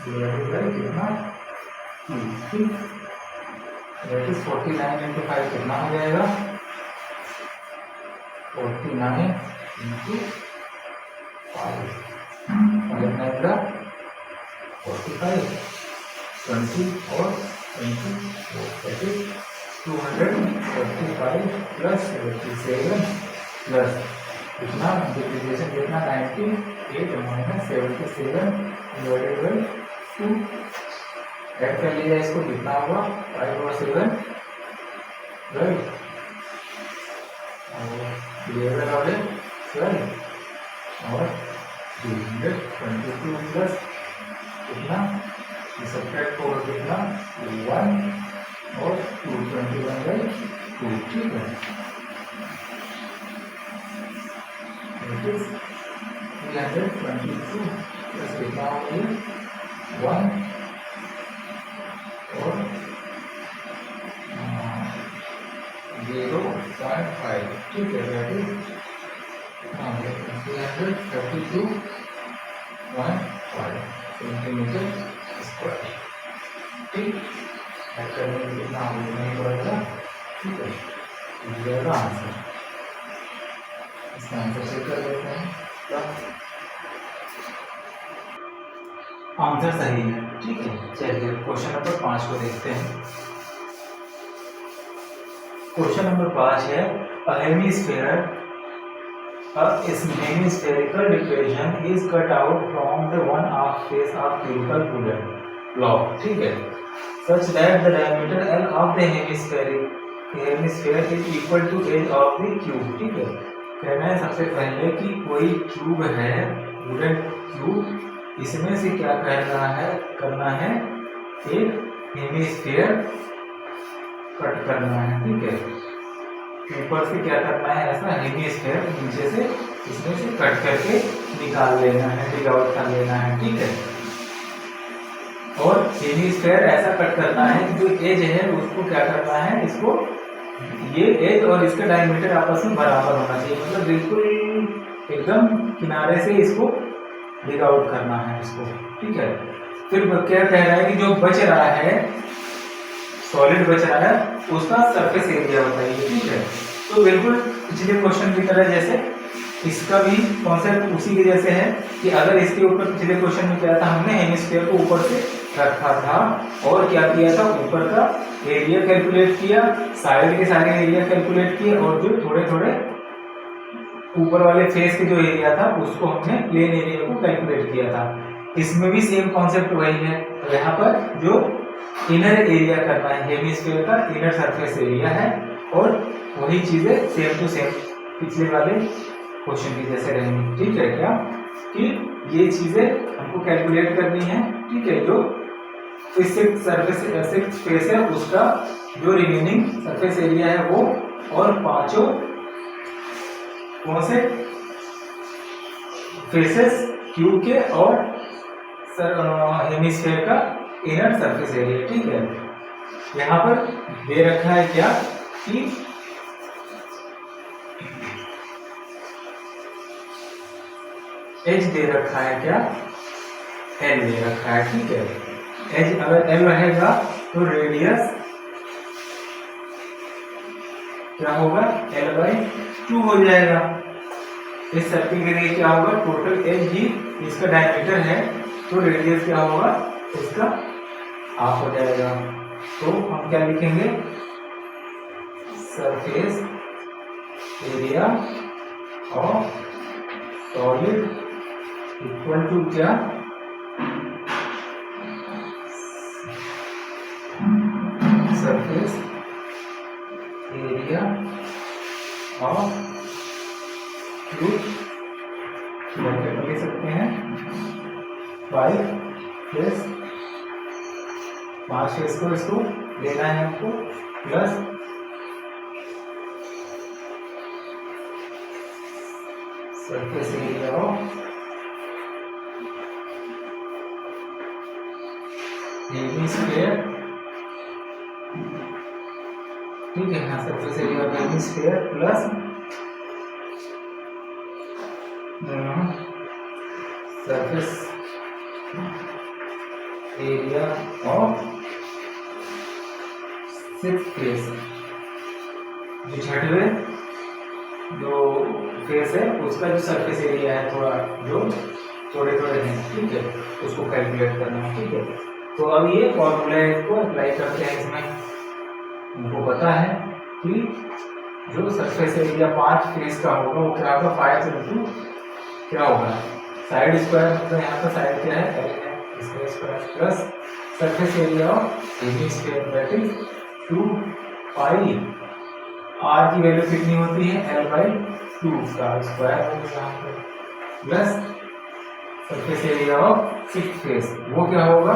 डिवाइडेड बाय कितना 2। ठीक, दैट इज 49 इंटू 5 कितना हो जाएगा 49 इंटू 5 का 45, 20 और 24, that is 245 प्लस 77 प्लस कितना मल्टीप्लिकेशन कितना 98 माइनस 77 डिवाइडेड बाई 2 ऐड कर लिया इसको कितना होगा 5 और 7 राइट और 11 वाले 12 और 322 प्लस कितना सब्ट्रैक्ट होगा कितना 1 और 221 बाई 2 ठीक है इट इज 322 प्लस कितना होगा 1 और 0.5 ठीक है दैट इज 332.5 सेंटीमीटर स्क्वायर ठीक करने में कितना नहीं पड़ेगा ठीक है ये आंसर इसका आंसर चेक कर लेते हैं आंसर सही है ठीक है चलिए क्वेश्चन नंबर 5 को देखते हैं क्वेश्चन नंबर 5 है a hemispherical depression is cut out from the one half face of cubical block ठीक है such that the diameter L of the hemisphere is equal to edge of the cube ठीक है कहना है सबसे पहले कि कोई क्यूब है वुडन क्यूब इसमें से क्या करना है एक हेमिस्फीयर कट करना है ठीक है ऊपर से क्या करना है ऐसा हेमिस्फीयर नीचे से इसमें से कट करके निकाल लेना है डिग आउट कर लेना है ठीक है और हेमिस्फीयर ऐसा कट करना है कि जो एज है उसको क्या करना है इसको ये एज और इसका डायमीटर आपस में बराबर होना चाहिए मतलब बिल्कुल एकदम किनारे से इसको डिग आउट करना है इसको ठीक है फिर क्या कह रहा है कि जो बच रहा है सॉलिड बच रहा है उसका सरफेस एरिया बताइए ठीक है तो बिल्कुल पिछले क्वेश्चन की तरह जैसे इसका भी कॉन्सेप्ट उसी के जैसे है कि अगर इसके ऊपर पिछले क्वेश्चन में क्या था हमने हेमिस्फीयर को ऊपर से रखा था और क्या किया था ऊपर का एरिया कैलकुलेट किया साइड के सारे एरिया कैलकुलेट किए और जो थोड़े थोड़े ऊपर वाले फेस के जो एरिया था उसको हमने प्लेन एरिया को कैलकुलेट किया था इसमें भी सेम कॉन्सेप्ट वही है तो यहाँ पर जो इनर एरिया करना है हेमिस्फीयर का इनर सरफेस एरिया है और वही चीजें सेम टू सेम पिछले वाले क्वेश्चन की जैसे रहेंगी ठीक है क्या कि ये चीजें हमको कैलकुलेट करनी है ठीक है जो सरफेस फेस है उसका जो रिमेनिंग सरफेस एरिया है वो और पांचों कौन से फेसेस क्यूब के और हेमिस्फीयर का इनर सरफेस एरिया ठीक है यहाँ पर दे रखा है क्या कि एज दे रखा है क्या एल दे रखा है ठीक है एज अगर एल रहेगा तो रेडियस क्या होगा एल बाई 2 हो जाएगा इस सर्किल के लिए क्या होगा टोटल एज ही इसका डायमीटर है तो रेडियस क्या होगा इसका हाफ हो जाएगा तो हम क्या लिखेंगे surface area of solid equal to क्या surface area of cube bracket ले सकते हैं 5 प्लस 5 फेस को इसको लेना है आपको plus surface area of hemisphere ठीक है यहाँ surface area of hemisphere plus surface area of 6 face जो छठवें जो फेस है उसका जो सरफेस एरिया है थोड़ा जो थोड़े थोड़े हैं, ठीक है, उसको कैलकुलेट करना है, ठीक है। तो अब ये फॉर्मूला को अप्लाई करते हैं इसमें। उनको पता है कि जो सरफेस एरिया 5 फेस का होगा वो क्या होगा, 5 इंटू क्या होगा, साइड स्क्वायर, मतलब यहाँ पर साइड क्या है, एल है, इसका square plus surface area of AB square that is 2 pi, r की वैल्यू कितनी होती है, एल बाई 2 का स्क्वायर होगा यहाँ पर, plus surface area of 6 face, वो क्या होगा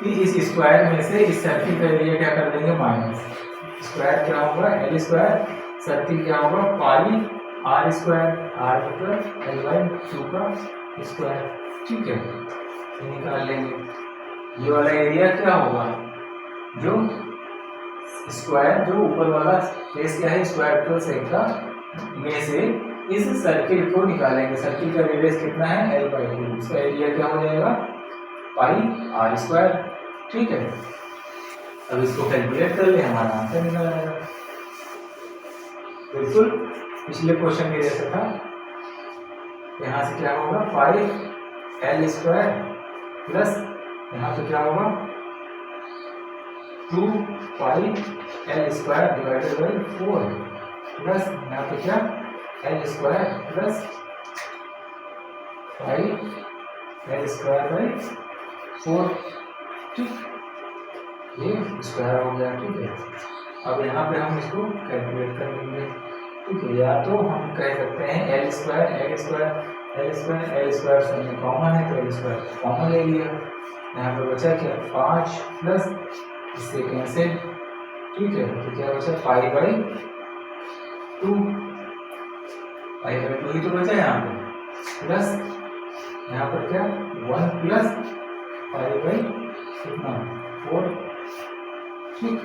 कि इस स्क्वायर में से इस सर्किल का एरिया क्या कर देंगे, माइनस स्क्वायर क्या होगा, एल स्क्वायर, सर्किल क्या होगा, पाई आर स्क्वायर, आर मतलब एल बाई 2 का स्क्वायर, ठीक है, ये निकाल लेंगे। ये वाला एरिया क्या होगा, जो स्क्वायर, जो ऊपर वाला फेस क्या है, स्क्वायर प्लस एक का में से इस सर्किल को निकालेंगे, सर्किल का रेडियस कितना है, एल बाई 2, इसका एरिया क्या हो जाएगा, पाई आर स्क्वायर, ठीक है। अब इसको कैलकुलेट कर ले, हमारा आंसर निकल आएगा, बिल्कुल पिछले क्वेश्चन के जैसा था। यहाँ से क्या होगा, 5 एल स्क्वायर प्लस यहाँ पे क्या होगा 2 pi L square divided by 4 plus यहाँ पे क्या L square plus 5 L square by 4, ठीक, ये स्क्वायर हो गया, ठीक है। अब यहाँ पे हम इसको कैलकुलेट कर लेंगे, ठीक है। या तो हम कह सकते हैं L square L square L square L square सब में कॉमन है, तो एल स्क्वायर कॉमन ले लिया, यहाँ पे बचा क्या 5 प्लस इससे कैंसिल, ठीक है, तो क्या बचा पाई बाई 2, पाई बाई 2 ही तो बचा यहाँ पे, प्लस यहाँ पर क्या 1 प्लस पाई बाई कितना 4, ठीक,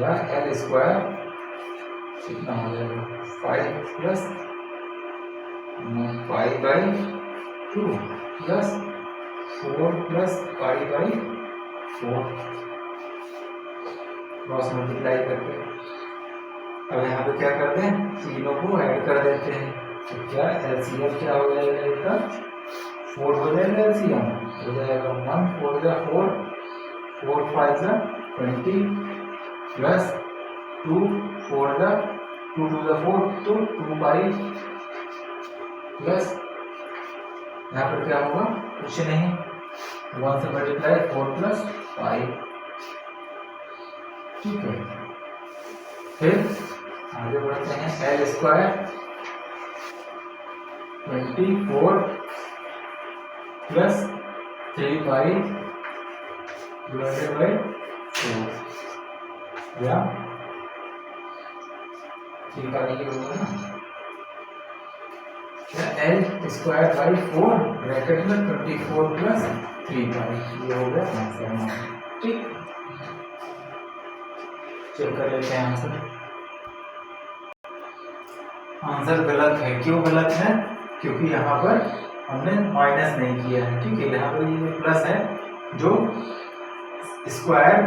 या एल स्क्वायर कितना हो जाएगा 5 plus pi by 2 plus 4 plus pi by 4, cross multiply करके। अब यहाँ पे क्या करते हैं, तीनों को ऐड कर देते हैं, तो क्या एलसीएम क्या हो जाएगा, इसका 4 हो जाएगा, एलसीएम हो जाएगा 1 4 जा 4 4 5 जा 20 प्लस 2 4 जा 2 2 जा 4, तो 2 पाई प्लस यहाँ पर क्या होगा कुछ नहीं, 1 से मल्टीप्लाई 4 प्लस पाई, ठीक है। फिर आगे बढ़ते हैं, L square 24 plus 3 pi divided by 4, या 3 पाई के होगा ना, क्या एल स्क्वायर बाई 4 ब्रैकेट में 24 प्लस 3 पाई, ये हो गया आंसर, ठीक। चेक कर लेते हैं आंसर, आंसर गलत है, क्यों गलत है, क्योंकि यहाँ पर हमने माइनस नहीं किया है, ठीक है। यहाँ पर ये प्लस है, जो स्क्वायर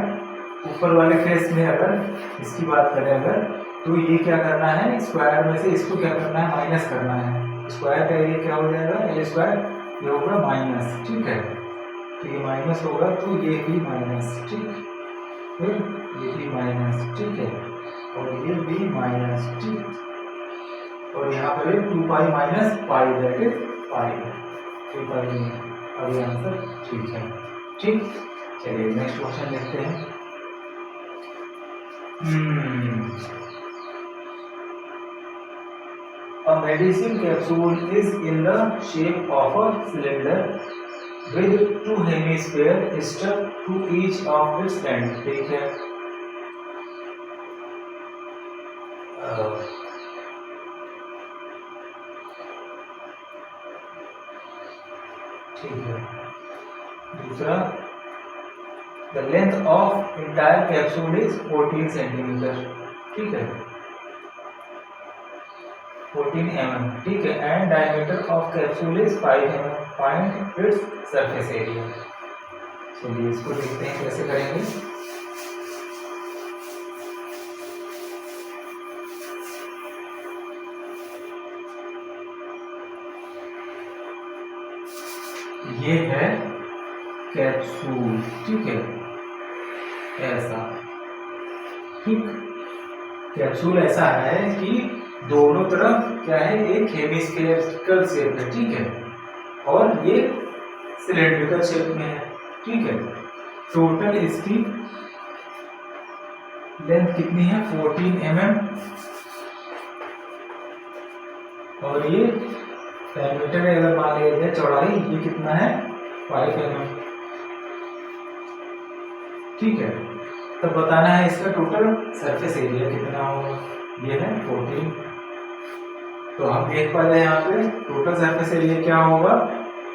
ऊपर वाले फेस में अगर इसकी बात करें अगर, तो ये क्या करना है, स्क्वायर में से इसको क्या करना है, माइनस करना है, स्क्वायर का एरिया क्या हो जाएगा एल स्क्वायर, ये होगा माइनस, ठीक है, तो ये माइनस होगा, तो ये भी माइनस, ठीक, फिर ये भी माइनस, ठीक है, और ये भी माइनस, ठीक, और यहाँ पर 2 pi minus pi that is पाई, 2 पाई नहीं, और ये आंसर ठीक है, ठीक। चलिए नेक्स्ट क्वेश्चन देखते हैं। A medicine capsule is in the shape of a cylinder with 2 hemispheres stuck to each of its ends, ठीक है। ठीक है, दूसरा the length of entire capsule is 14 centimetre, ठीक है, 14 mm, ठीक है, and diameter of capsule is 5 mm, find its surface area। चलिए इसको देखते हैं कैसे करेंगे। कैप्सूल, ठीक है, ऐसा, ठीक। कैप्सूल ऐसा है कि दोनों तरफ क्या है, एक हेमिस्फेरिकल शेप है, ठीक है, और ये सिलेंड्रिकल शेप में है, ठीक है। टोटल इसकी लेंथ कितनी है, 14 mm, और ये डायमीटर में अगर मान लिया जाए चौड़ाई, ये कितना है, 5 mm, ठीक है। तो बताना है इसका टोटल सरफेस एरिया कितना होगा, ये है 14। तो हम देख पा रहे हैं यहाँ पे टोटल सरफेस एरिया क्या होगा।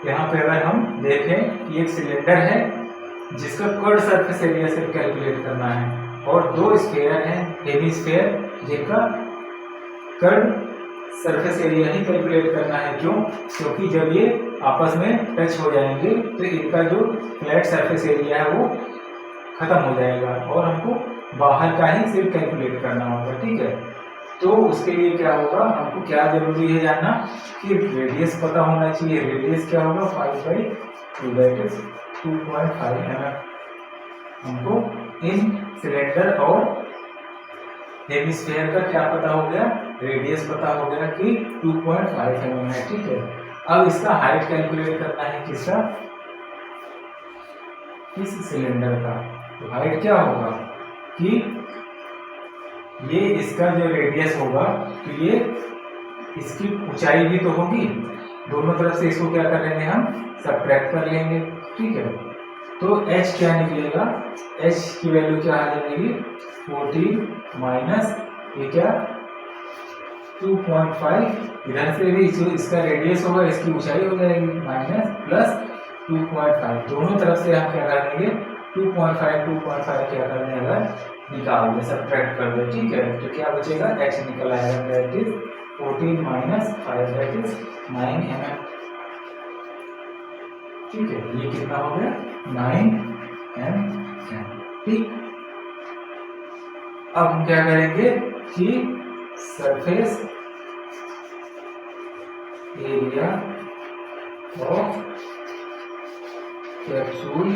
यहाँ पे अगर हम देखें कि एक सिलेंडर है जिसका कर्व सरफेस एरिया से कैलकुलेट करना है, और दो स्फीयर हैं हेमिस्फीयर जिनका कर्व सरफेस एरिया ही कैलकुलेट करना है। क्यों? क्योंकि जब ये आपस में टच हो जाएंगे तो इनका जो फ्लैट सरफेस एरिया है वो खत्म हो जाएगा और हमको बाहर का ही सिर्फ कैलकुलेट करना होगा, ठीक है। तो उसके लिए क्या होगा, हमको क्या जरूरी है जानना कि रेडियस पता होना चाहिए। रेडियस क्या होगा, 5/2 दैट इज 2.5 mm। हमको इन सिलेंडर और हेमिस्फीयर का क्या पता हो गया, रेडियस पता हो गया कि 2.5 mm है, ठीक है। अब इसका हाइट कैलकुलेट करना है, किसका, इस सिलेंडर का। तो हाइट क्या होगा कि ये इसका जो रेडियस होगा तो ये इसकी ऊंचाई भी तो होगी, दोनों तरफ से इसको क्या कर लेंगे, हम सबट्रैक्ट कर लेंगे, ठीक है। तो h क्या निकलेगा, h की वैल्यू क्या आ जाएगी, 14 माइनस ये क्या 2.5, इधर से भी इसका रेडियस होगा, इसकी ऊंचाई हो जाएगी, माइनस प्लस 2.5, दोनों तरफ से हम क्या कर देंगे 2.5 क्या कर दें, अगर निकाल दे, सबट्रैक्ट कर दे, ठीक है। तो क्या बचेगा, h निकल आएगा, that is 14 minus 5 that is 9 mm, ठीक है। ये कितना हो गया, 9 mm, ठीक। अब हम क्या करेंगे कि surface area of capsule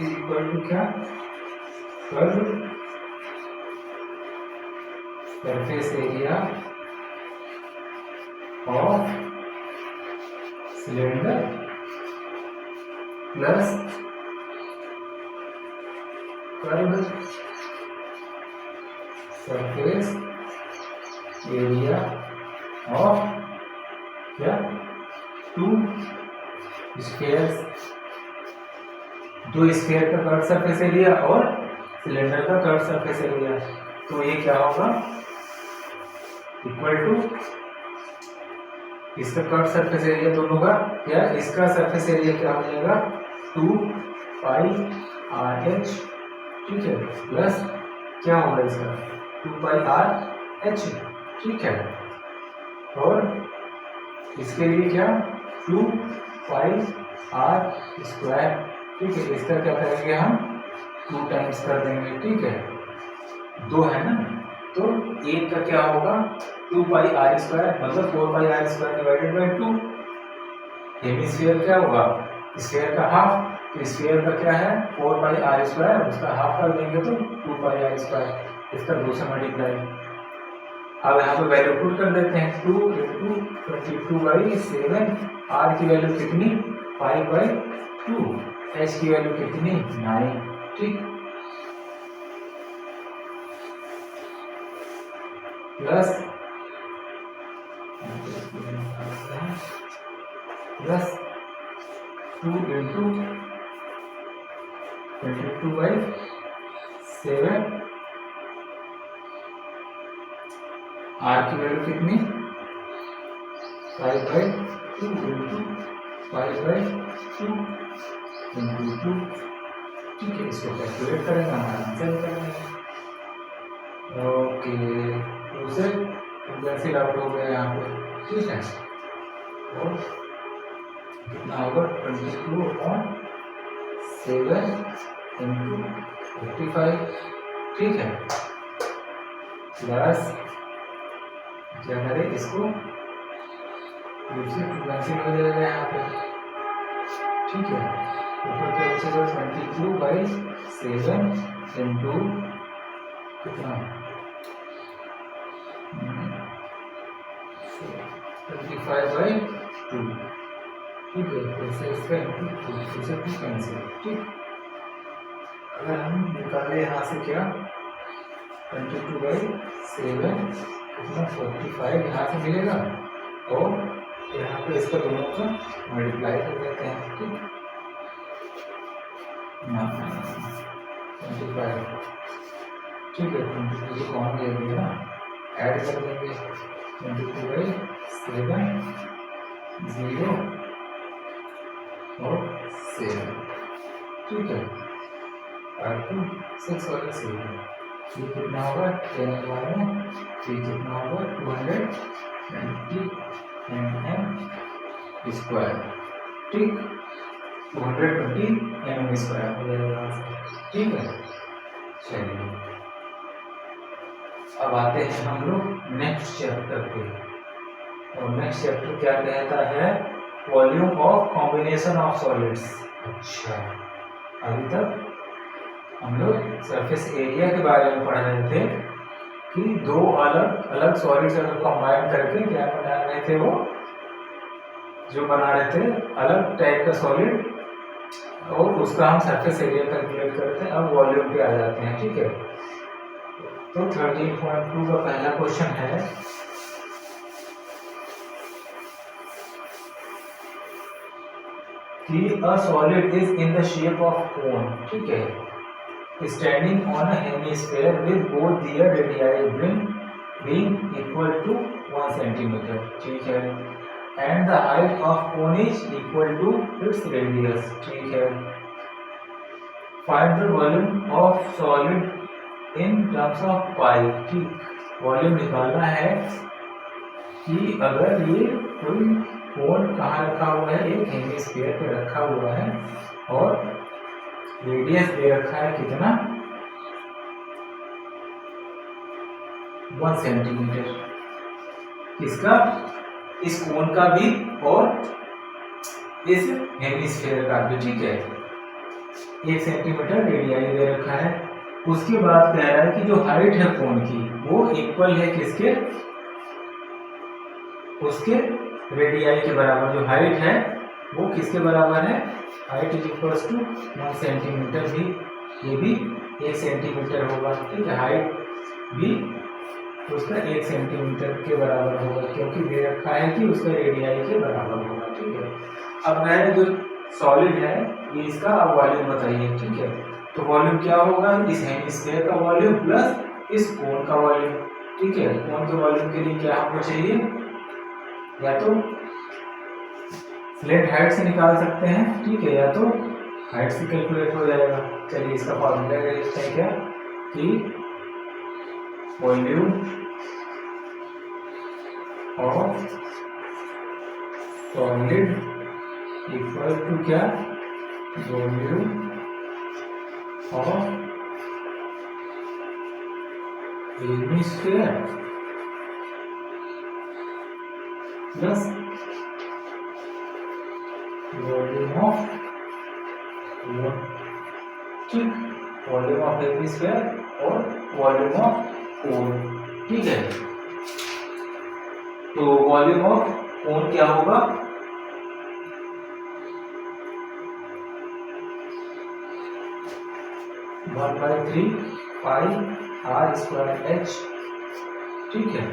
equal to क्या, curve surface area of cylinder plus curve surface area of क्या, 2 स्फीयर्स, 2 स्फीयर का कर्व सरफेस एरिया और सिलेंडर का कर्व सरफेस एरिया। तो ये क्या होगा, इक्वल टू इसका कर्व सरफेस एरिया दोनों का क्या, इसका सरफेस एरिया क्या हो जाएगा 2πRh, ठीक है, प्लस क्या होगा इसका 2πRh, ठीक है। और इसके लिए क्या 2πr², ठीक है। इसका क्या करेंगे हम 2 टाइम्स कर देंगे, ठीक है, 2 है ना, तो एक का क्या होगा 2πr² मतलब 4πr² डिवाइडेड बाई 2। हेमिस्फीयर क्या होगा, स्फीयर का हाफ, तो स्फीयर का क्या है 4πr², उसका हाफ कर देंगे तो 2πr², इसका 2 से मल्टीप्लाई। अब यहाँ पे वैल्यू पुट कर देते हैं, 2 × 22/7, r की वैल्यू कितनी 5/2, h की वैल्यू कितनी 9, ठीक, प्लस 2 × 22/7, r की वैल्यू कितनी 5/2 × 5/2 × 2, ठीक है। इसको कैलकुलेट करेंगे, हमारा आंसर करेंगे। ओके, तो उसे कैंसिल आउट हो गया यहाँ पे, ठीक है। और कितना होगा 22/7 × 55, ठीक है, प्लस क्या करें इसको दूसरे 2 कैंसिल हो जाएगा यहाँ पे, ठीक है। ऊपर के बचेगा 22/7 इंटू कितना 25/2, ठीक है। इसे इसका इंटू 2 कैंसिल, ठीक। अगर हम निकाले यहाँ से क्या 22/7 कितना 45 यहाँ से मिलेगा, और यहाँ पे इसका दोनों का मल्टीप्लाई कर देते हैं, ठीक। 25, ठीक है। 22 को कॉमन ले लेंगे ना, ऐड कर देंगे 22/7 0 और 7, ठीक है। 6 और 7, ये कितना होगा 10 के बारे में, ये कितना होगा 220 mm स्क्वायर, ठीक। 220 mm स्क्वायर हो जाएगा, ठीक है। चलिए अब आते हैं हम लोग नेक्स्ट चैप्टर पे, और नेक्स्ट चैप्टर क्या कहता है, volume of combination of solids. अच्छा, अभी तक हम लोग सरफेस एरिया के बारे में पढ़ रहे थे कि दो अलग अलग सॉलिड्स अगर कंबाइन करके क्या बना रहे थे, वो जो बना रहे थे अलग टाइप का सॉलिड, और उसका हम सरफेस एरिया कैलकुलेट करते हैं। अब वॉल्यूम पे आ जाते हैं, ठीक है। तो 13.2 का पहला क्वेश्चन है कि a solid is in the shape of cone, ठीक है, standing on a hemisphere with both their radii being equal to 1 centimeter, ठीक है, and the height of cone is equal to its radius, ठीक है। Find the volume of solid in terms of pi, ठीक। Volume निकालना है कि अगर ये कोई कोन कहाँ रखा हुआ है, एक हेमिस्फीयर पे रखा हुआ है, और रेडियस दे रखा है कितना 1 सेंटीमीटर, किसका, इस कोन का भी और इस हेमिस्फीयर का भी, ठीक है। 1 सेंटीमीटर रेडियाई दे रखा है। उसके बाद कह रहा है कि जो हाइट है कोन की वो इक्वल है किसके, उसके रेडियाई के बराबर। जो हाइट है वो किसके बराबर है, height is equals to 1 centimetre, भी ये भी 1 सेंटीमीटर होगा, ठीक है। हाइट भी उसका 1 सेंटीमीटर के बराबर होगा, क्योंकि दे रखा है कि उसका रेडियाई के बराबर होगा, ठीक है। अब मैंने जो सॉलिड है ये इसका अब वॉल्यूम बताइए, ठीक है। तो वॉल्यूम क्या होगा, इस हेमिस्फीयर का वॉल्यूम प्लस इस कोन का वॉल्यूम, ठीक है। कोन के वॉल्यूम के लिए क्या हमको चाहिए, या तो फ्लैट हाइट से निकाल सकते हैं, ठीक है, या तो हाइट से कैलकुलेट हो जाएगा। चलिए इसका फॉर्मूला है क्या कि volume of solid equal to क्या, volume of hemisphere plus volume of, ठीक, वॉल्यूम ऑफ हेमिस्फीयर और वॉल्यूम ऑफ कोन, ठीक है। तो वॉल्यूम ऑफ कोन क्या होगा, 1/3 पाई r स्क्वायर h, ठीक है।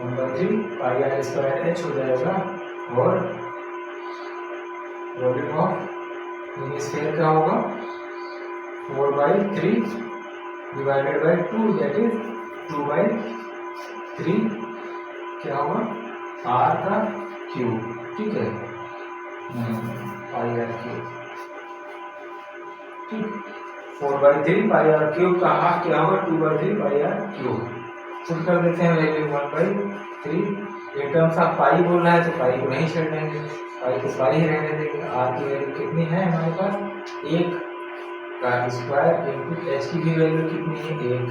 1/3 पाई r स्क्वायर h हो जाएगा, और वॉल्यूम ऑफ हेमिस्फीयर क्या होगा 4/3 डिवाइडेड बाई 2, दैट इज 2/3 क्या होगा r का क्यूब, ठीक है, पाई r क्यूब, ठीक। 4/3 पाई r क्यूब का हाफ क्या होगा 2/3 पाई r क्यूब। चल कर देते हैं वैल्यू 1/3। एक टर्म्स ऑफ पाई बोल रहा है तो पाई को नहीं छेड़ेंगे, पाई को पाई ही रहने देंगे। r की वैल्यू कितनी है हमारे पास, 1 का स्क्वायर इंटू h की भी वैल्यू कितनी है 1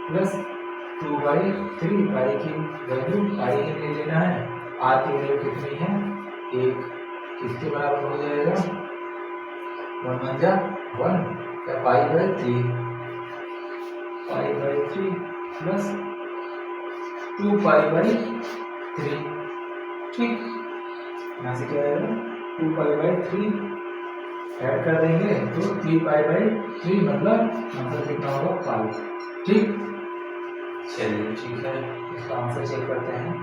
प्लस 2/3 पाई की वैल्यू पाई ही ले लेना है, आर की वैल्यू कितनी है, 1, किसके बराबर हो जाएगा, 1 1 जा 1 या पाई/3 प्लस 2 पाई/3, ठीक। यहाँ से क्या आएगा, 2 पाई/3 ऐड कर देंगे तो 3 पाई/3 मतलब कितना होगा, पाई, ठीक। चलिए ठीक है, इसका आंसर चेक करते हैं।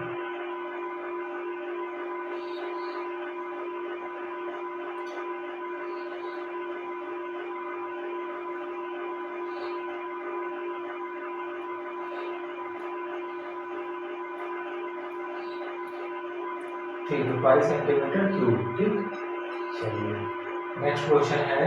ठीक, पाई सेंटीमीटर क्यूब, ठीक। चलिए नेक्स्ट क्वेश्चन है,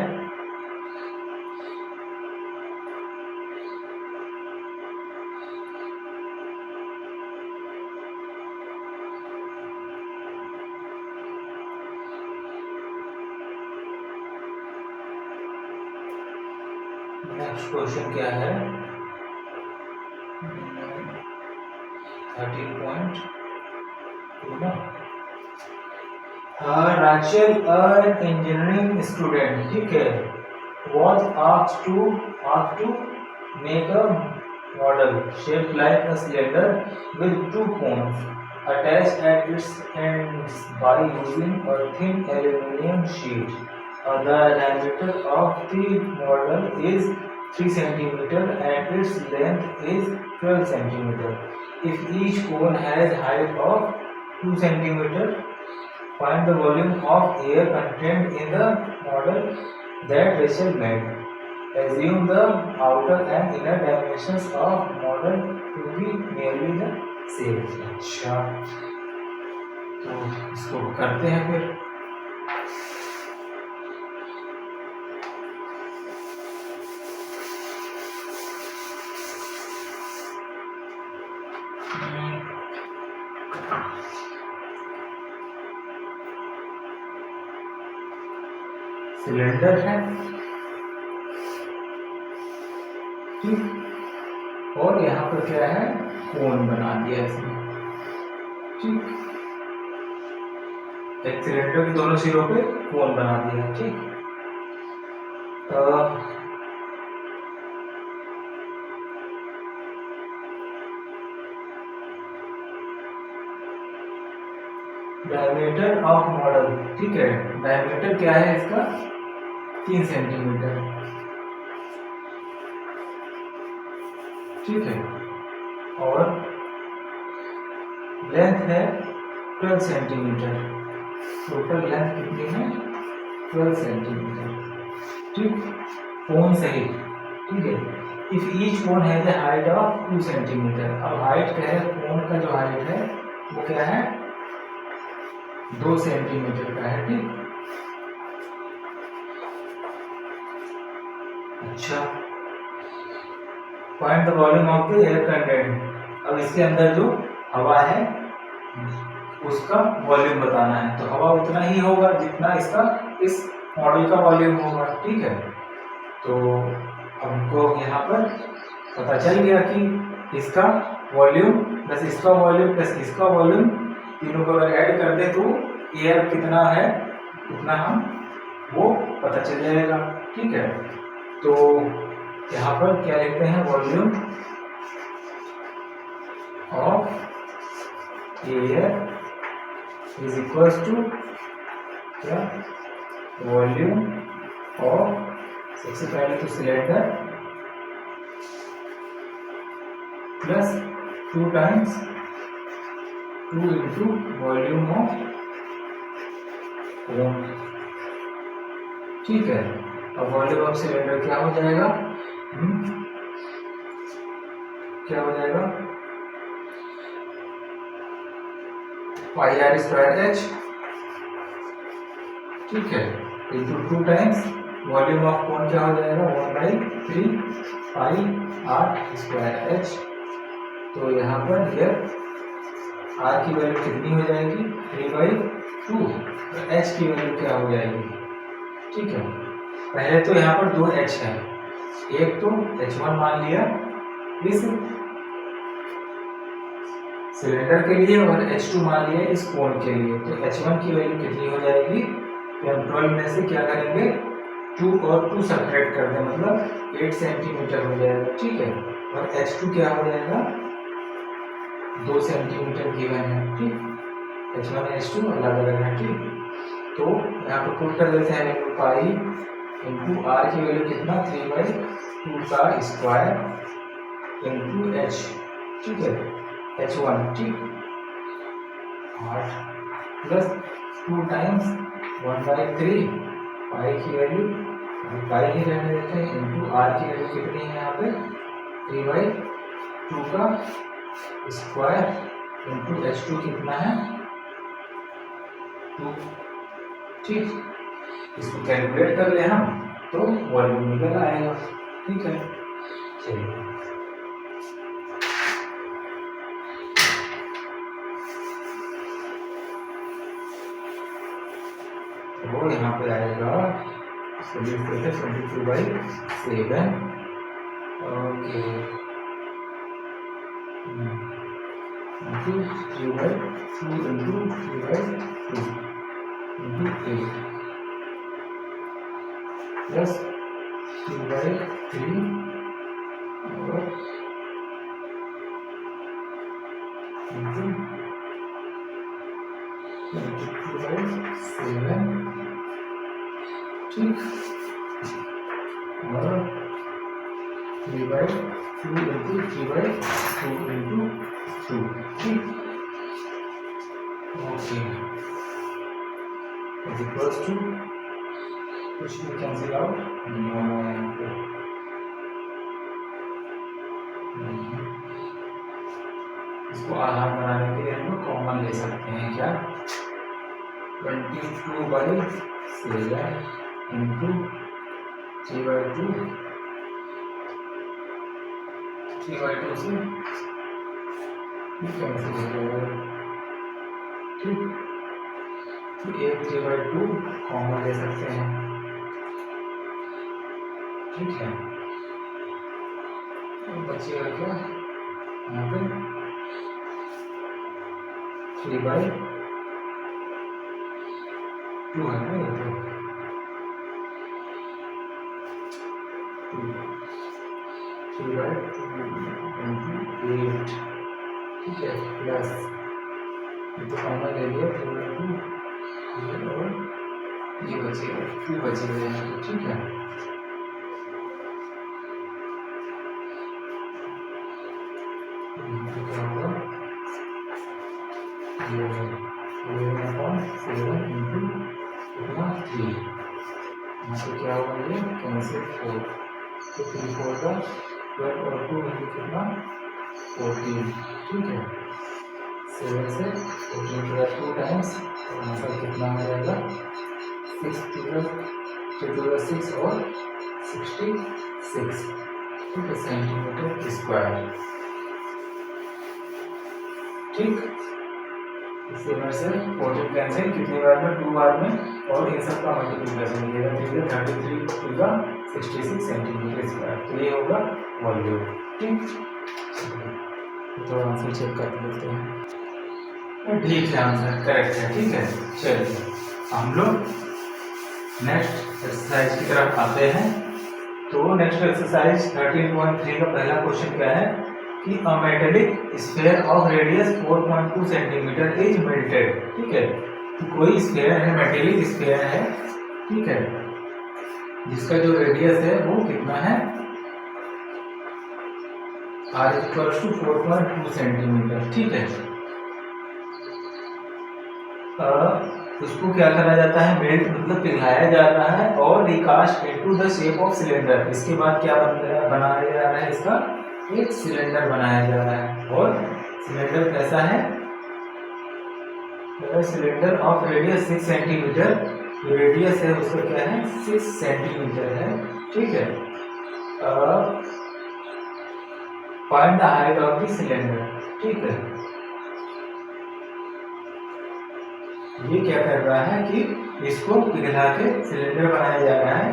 नेक्स्ट क्वेश्चन क्या है, 13.2 ना। Rachel, an engineering student, ठीक है, was asked to make a model shaped like a cylinder with 2 cones attached at its ends by using a thin aluminum sheet. The diameter of the model is 3 cm and its length is 12 cm. If each cone has height of 2 cm, find the volume of air contained in the model that Rachel made. Assume the outer and inner dimensions of model to be nearly the same. अच्छा, तो इसको करते हैं फिर। Cylinder है, ठीक, और यहाँ पर क्या है, कोन बना दिया इसमें, ठीक। एक सिलेंडर के दोनों सिरों पे कोन बना दिया, ठीक। डायमीटर ऑफ मॉडल, ठीक है, डायमीटर क्या है इसका, 3 सेंटीमीटर, ठीक है, और लेंथ है 12 सेंटीमीटर, टोटल लेंथ कितनी है, 12 सेंटीमीटर, ठीक, कोन सही, ठीक है। If each cone has a height of 2 centimetre, अब हाइट क्या है, कोन का जो हाइट है वो क्या है, 2 सेंटीमीटर का है, ठीक। अच्छा, find the volume of the air content, अब इसके अंदर जो हवा है उसका वॉल्यूम बताना है, तो हवा उतना ही होगा जितना इसका इस मॉडल का वॉल्यूम होगा, ठीक है। तो हमको यहाँ पर पता चल गया कि इसका वॉल्यूम प्लस इसका वॉल्यूम प्लस इसका वॉल्यूम तीनों को अगर ऐड कर दे तो एयर कितना है उतना हम वो पता चल जाएगा, ठीक है। तो यहाँ पर क्या लिखते हैं, volume of air is equals to क्या, वॉल्यूम ऑफ, सबसे पहले तो cylinder plus 2 times 2 into volume of cone, ठीक है। अब वॉल्यूम ऑफ सिलेंडर क्या हो जाएगा, क्या हो जाएगा, पाई आर स्क्वायर एच, ठीक है, इंटू 2 टाइम्स वॉल्यूम ऑफ कोन क्या हो जाएगा, 1/3 पाई आर स्क्वायर एच। तो यहाँ पर ये आर की वैल्यू कितनी हो जाएगी, 3/2, तो एच की वैल्यू क्या हो जाएगी, ठीक है। पहले तो यहाँ पर 2 एच है, एक तो H1 मान लिया इस सिलेंडर के लिए और H2 मान लिया इस कोन के लिए। तो H1 की वैल्यू कितनी हो जाएगी, हम 12 में से क्या करेंगे 2 और 2 सब्ट्रैक्ट कर दें, मतलब 8 सेंटीमीटर हो जाएगा, ठीक है। और H2 क्या हो जाएगा 2 सेंटीमीटर गिवन है, ठीक। H1 और H2 अलग अलग है, ठीक। तो यहाँ पर पुट कर देते हैं वैल्यू पाई इंटू आर की वैल्यू कितना 3/2 का स्क्वायर इंटू H, ठीक है, H1, ठीक। 8 प्लस 2 टाइम्स 1/3 पाई की वैल्यू पाई ही रहने देते हैं इंटू आर की वैल्यू कितनी है यहाँ पे 3/2 का स्क्वायर इंटू H2 कितना है 2, ठीक। इसको कैलकुलेट कर ले हम तो वॉल्यूम निकल आएगा, ठीक है। चलिए तो यहाँ पे आएगा 22/7 okay into 3/2 into 3/2 into 8 plus 2/3 और इंटू 22/7, ठीक। और 3/2 इंटू 3/2 इंटू 2, ठीक। ओके इज इक्वल्स टू कुछ भी कैंसिल आउट नहीं होना है यहाँ पे, इसको आधार बनाने के लिए हम लोग कॉमन ले सकते हैं क्या 22/7 इंटू 3/2 से कैंसिल हो जाएगा, ठीक। तो एक 3/2 कॉमन ले सकते हैं, ठीक है। बचेगा क्या यहाँ पे 3/2 है ना, ये तो 3/2 इंटू 8, ठीक है, प्लस ये तो कॉमन ले लिया 3/2 और ये बचेगा 2 बचेगा यहाँ पे, ठीक है। क्या होगा ये 11/7 इंटू कितना 3, यहाँ पे क्या होगा ये कैंसिल 4, तो 3/4 का 12 और 2 इंटू कितना 14, ठीक है। 7 से 14 प्लस 2 टाइम्स आंसर कितना हो जाएगा 6 और 66, ठीक है, सेंटीमीटर स्क्वायर, ठीक। इससे में से 14 कैंसिल कितनी बार में 2 बार में और इन सब का मल्टीप्लिकेशन मिलेगा, ठीक है, 33 का 66 सेंटीमीटर स्क्वायर, तो ये होगा वॉल्यूम, ठीक। तो आंसर चेक कर लेते हैं, ठीक है, आंसर करेक्ट है, ठीक है। चलिए हम लोग नेक्स्ट एक्सरसाइज की तरफ आते हैं। तो नेक्स्ट एक्सरसाइज 13.3 का पहला क्वेश्चन क्या है कि a metallic sphere of radius 4.2 centimetre is melted, ठीक है। तो कोई स्फीयर है, मेटेलिक स्फीयर है, ठीक है, जिसका जो रेडियस है वो कितना है r इक्वल्स टू 4.2 सेंटीमीटर, ठीक है। उसको क्या करा जाता है मेल्ट मतलब पिघलाया जाता है और recast into the shape of cylinder. इसके बाद क्या बनाया जा रहा है, इसका एक सिलेंडर बनाया जा रहा है। और सिलेंडर कैसा है, cylinder of radius 6 centimetre, radius है उसका क्या है 6 सेंटीमीटर है, ठीक है। Find the height of the cylinder, ठीक है। ये क्या कर रहा है कि इसको पिघला के सिलेंडर बनाया जा रहा है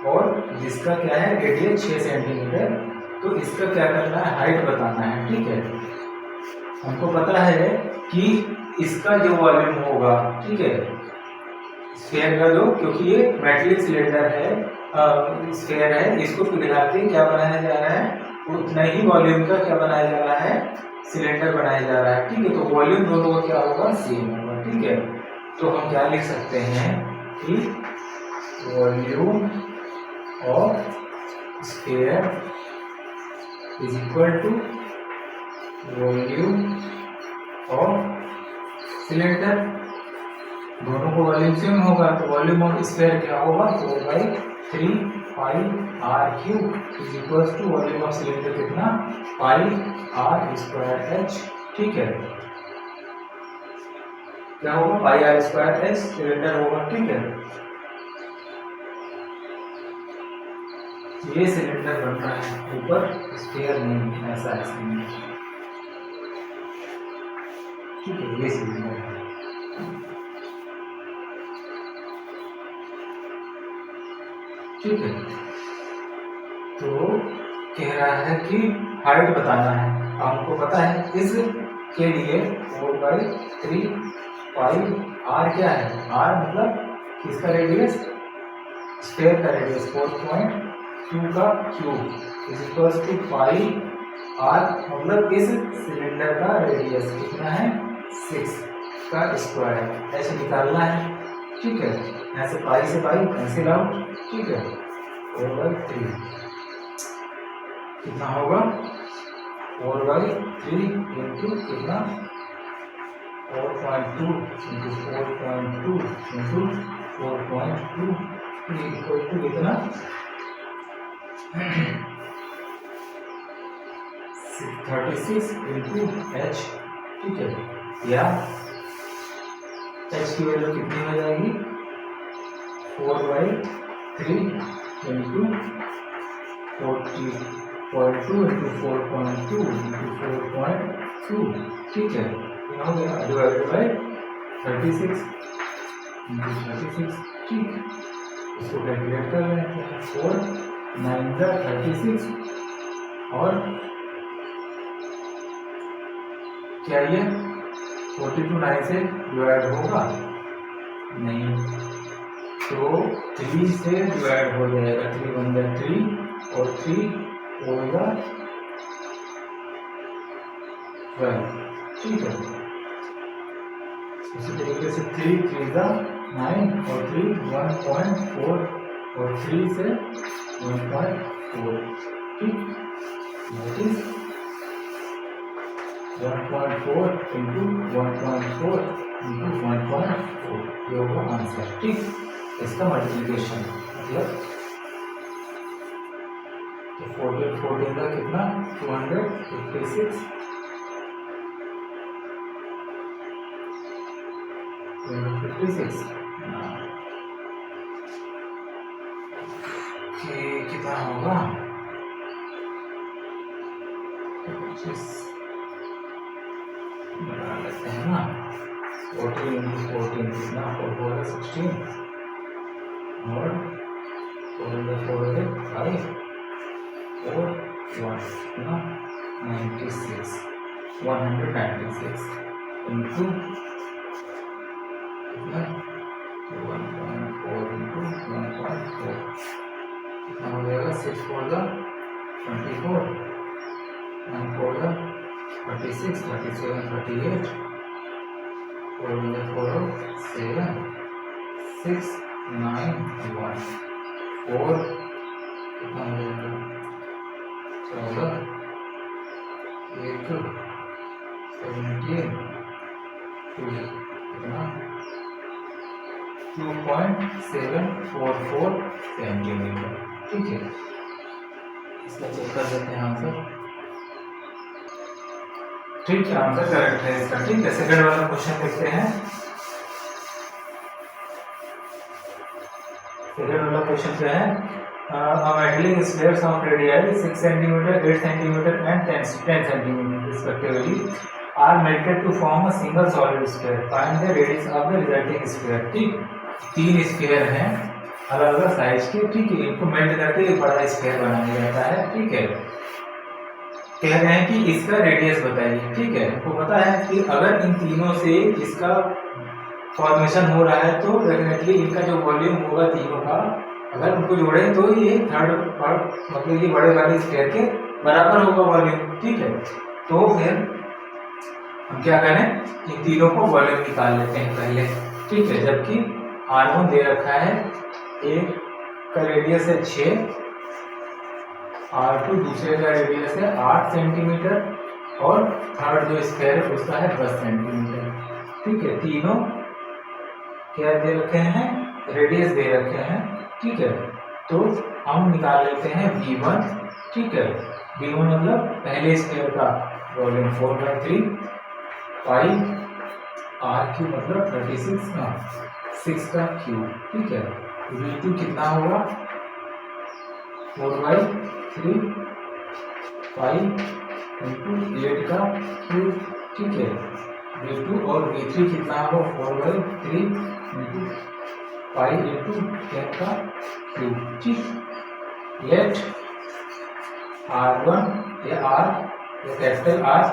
और जिसका क्या है रेडियस 6 सेंटीमीटर, तो इसका क्या करना है हाइट बताना है, ठीक है। हमको पता है कि इसका जो वॉल्यूम होगा, ठीक है, स्फीयर का जो, क्योंकि ये मेटलिक सिलेंडर है, स्फीयर है, इसको पिघला के क्या बनाया जा रहा है, उतना ही वॉल्यूम का क्या बनाया जा रहा है, सिलेंडर बनाया जा रहा है, ठीक है। तो वॉल्यूम दोनों का क्या होगा, सेम होगा, ठीक है। तो हम क्या लिख सकते हैं कि volume of sphere is equal to volume of cylinder, दोनों को वॉल्यूम सेम होगा, तो वॉल्यूम ऑफ स्फीयर क्या होगा, 4/3 pi r cube is equal to volume of cylinder कितना, पाई आर स्क्वायर एच, ठीक है। क्या होगा, pi r square h cylinder होगा, ठीक है। ये सिलेंडर बन रहा है ऊपर, स्फीयर नहीं, ऐसा है, ठीक है, ये सिलेंडर है। ठीक है, तो कह रहा है कि हाइट बताना है, हमको पता है इस के लिए 4/3 पाई आर क्या है, आर मतलब इसका रेडियस, स्फीयर का रेडियस 4.2 का cube is equal to pi r, मतलब इस सिलेंडर का रेडियस कितना है, 6 का स्क्वायर, ऐसे निकालना है, ठीक है। ऐसे पाई से पाई कैंसिल आउट, ठीक है, 4/3 कितना होगा, 4/3 इंटू कितना, 4.2 इंटू 4.2 इंटू 4.2 इक्वल टू कितना, 36 इंटू एच, ठीक है, या एच की वैल्यू कितनी हो जाएगी, 4/3 इंटू 40.2 इंटू 4.2 इंटू 4.2, ठीक है, ये हो गया, डिवाइडेड बाय 36 इंटू 36, ठीक, इसको कैलकुलेट कर लेते हैं, 4 9 36, और क्या ये 42 9 से डिवाइड होगा, नहीं, तो 3 से डिवाइड हो जाएगा, 3 1 3 और 3 होगा 12, ठीक है। इसी तरीके से 3 3 9 और 3 1.4 और 3 से 1.4, ठीक, that is 1.4 इंटू 1.4 इंटू 1.4, ये होगा आंसर, ठीक, इसका मल्टीप्लिकेशन मतलब 14 का कितना, 256, 256, कितना होगा, 25 बना लेते हैं ना, 14 इंटू 14 कितना, 4 16, और 4 5 4 1 कितना, 96, 196 इंटू कितना, 1.4 इंटू 1.4 कितना हो जाएगा, 6 4 24, 9 4 36, 37 38, 4 4 7 6 9 1 4 कितना हो जाएगा, 14 1 17 2 कितना, 2.744 सेंटीमीटर, ठीक है। इसका चेक कर देते हैं आंसर, ठीक है, आंसर करेक्ट है इसका, ठीक है। सेकंड वाला क्वेश्चन देखते हैं, सेकंड वाला क्वेश्चन क्या है, metallic spheres of radii 6 cm, 8 cm and 10 cm respectively are melted to form a single solid sphere. Find the radius of the resulting sphere. ठीक, 3 स्फीयर हैं अलग अलग साइज के, ठीक है, इनको मेल्ट करके एक बड़ा स्फीयर बनाया जाता है, ठीक है। कह रहे हैं कि इसका रेडियस बताइए। ठीक है, हमको पता है कि अगर इन तीनों से इसका फॉर्मेशन हो रहा है तो डेफिनेटली इनका जो वॉल्यूम होगा तीनों का, अगर उनको जोड़े तो ये थर्ड पार्ट मतलब ये बड़े वाले स्क्वायर के बराबर होगा वॉल्यूम। ठीक है, तो फिर हम क्या करें, इन तीनों को वॉल्यूम निकाल लेते हैं पहले। ठीक है, जबकि R1 दे रखा है, एक का रेडियस है 6, R2 दूसरे का रेडियस है 8 सेंटीमीटर और थर्ड जो स्क्वायर है उसका है 10 सेंटीमीटर। ठीक है, तीनों क्या दे रखे हैं, रेडियस दे रखे हैं। ठीक है, तो हम निकाल लेते हैं V1। ठीक है, V1 मतलब पहले स्क्वायर का वॉल्यूम 4/3 पाई R क्यूब मतलब 36 का 6 का क्यूब। ठीक है, V2 कितना होगा 4/3 पाई इंटू 8 का क्यूब। ठीक है, V2 और V3 कितना होगा 4/3 इंटू पाई इंटू 10 का क्यूब। ठीक, लेट R1 या R या capital R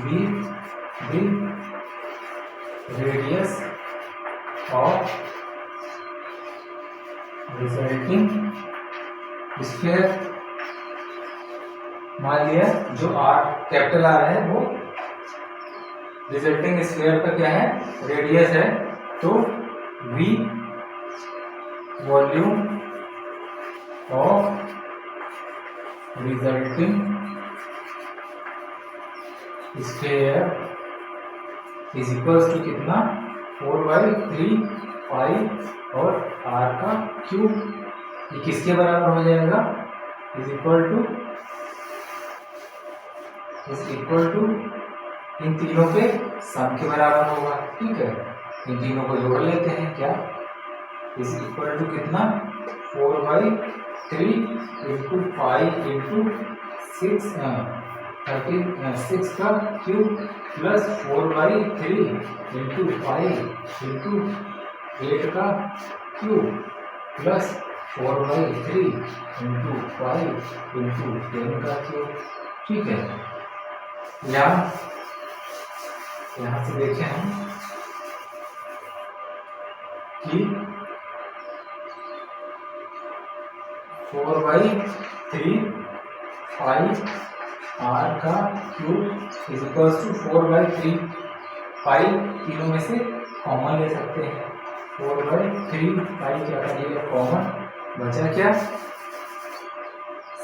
be the radius of resulting sphere. मान लिया जो R कैपिटल R है वो रिजल्टिंग स्फीयर का क्या है, रेडियस है, तो V volume of resulting sphere is equals to कितना 4/3 पाई और R का क्यूब, ये किसके बराबर हो जाएगा, इज इक्वल टू इन तीनों के सम के बराबर होगा। ठीक है, इन तीनों को जोड़ लेते हैं, क्या इज इक्वल टू कितना 4/3 इंटू पाई इंटू 36 का cube plus 4/3 into pi into 8 का cube plus 4/3 into pi into 10 का क्यूब। ठीक है, यहाँ से देखें हम कि 4/3 पाई R का क्यूब इज इक्वल टू 4/3 पाई, तीनों में से कॉमन ले सकते हैं, 4/3 पाई क्या करिएगा कॉमन, बचा क्या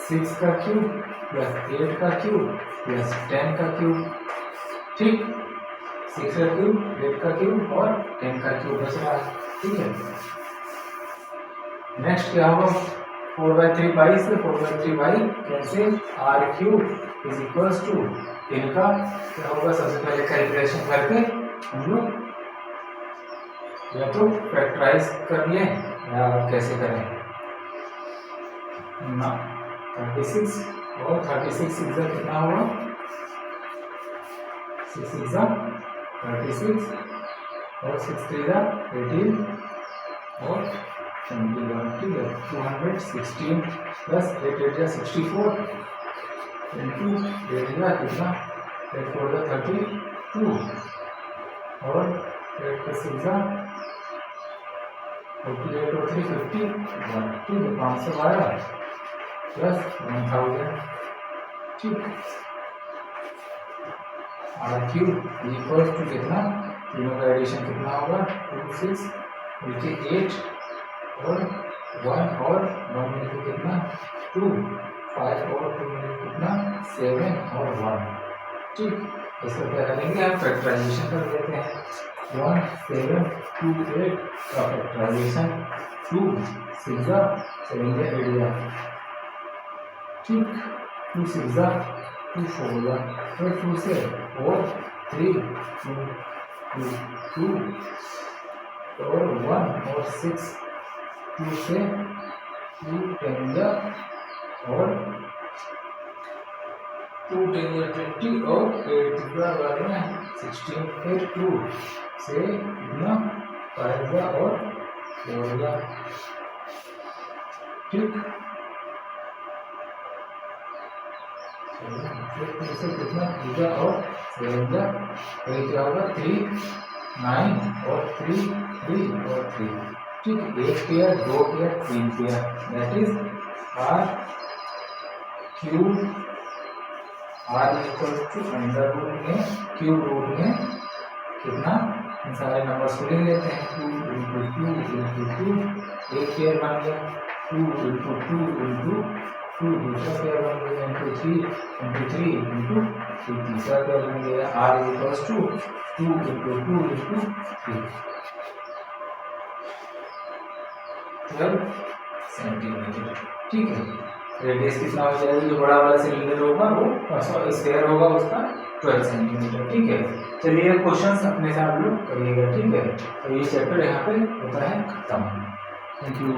6 का क्यूब प्लस 8 का क्यूब प्लस 10 का क्यूब। ठीक, 6 का क्यूब 8 का क्यूब और 10 का क्यूब बच रहा है। ठीक है, नेक्स्ट क्या होगा 4/3 पाई से 4/3 पाई कैसे R cube is equals to इनका क्या होगा, सबसे पहले कैलकुलेशन करके हम लोग या तो फैक्टराइज कर लें या कैसे करें ना, 36 और 36 इधर कितना होगा 6 इधर 36 और 6 इधर 18 और 21। ठीक है, 216 प्लस 8 या 64 इंटू 8 कितना 8 4 32 और 8 का 6 48 और 3 51। ठीक है, 512 प्लस 1000। ठीक, R क्यूब इक्वल टू कितना, तीनों का एडिशन कितना होगा 2 6 उनके 8 और 1 और 1 मिलकर कितना 2 5 और 2 मिलकर कितना 7 और 1। ठीक, इसको क्या करेंगे, आप फैक्टराइजेशन कर देते हैं, 1 7 2 8 का फैक्टराइजेशन 2 6 7 8। ठीक, 2 6 2 4 फिर 2 से 4 3 2 2 और 1 और 6 2 से 2 10 और 2 10 20 और 8 16 फिर 2 से कितना 5 और 4। ठीक, से कितना 3 और 7 जा, तो ये क्या होगा 3 9 और 3 3 और 3, ठीक। एक पेयर, दो पेयर, तीन pair, that is r cube, r equal to under root में क्यूब रूट में कितना, इन सारे नंबर्स को लिख लेते हैं, 2 इंटू 2 इंटू 2, एक पेयर बन गया, 2 इंटू 2 इंटू 2, दूसरा पेयर बन गया, इंटू 3 इंटू 3 इंटू 3, तीसरा पेयर बन गया, r equals to 2 into 2 into 3, 12 centimetre, ठीक है। रेडियस कितना हो जाएगा, जो बड़ा वाला सिलेंडर होगा वो स्क्वायर होगा उसका 12 सेंटीमीटर, ठीक है। चलिए क्वेश्चंस अपने से आप लोग करिएगा, ठीक है। तो ये चैप्टर यहाँ पे होता है खत्म। Thank you.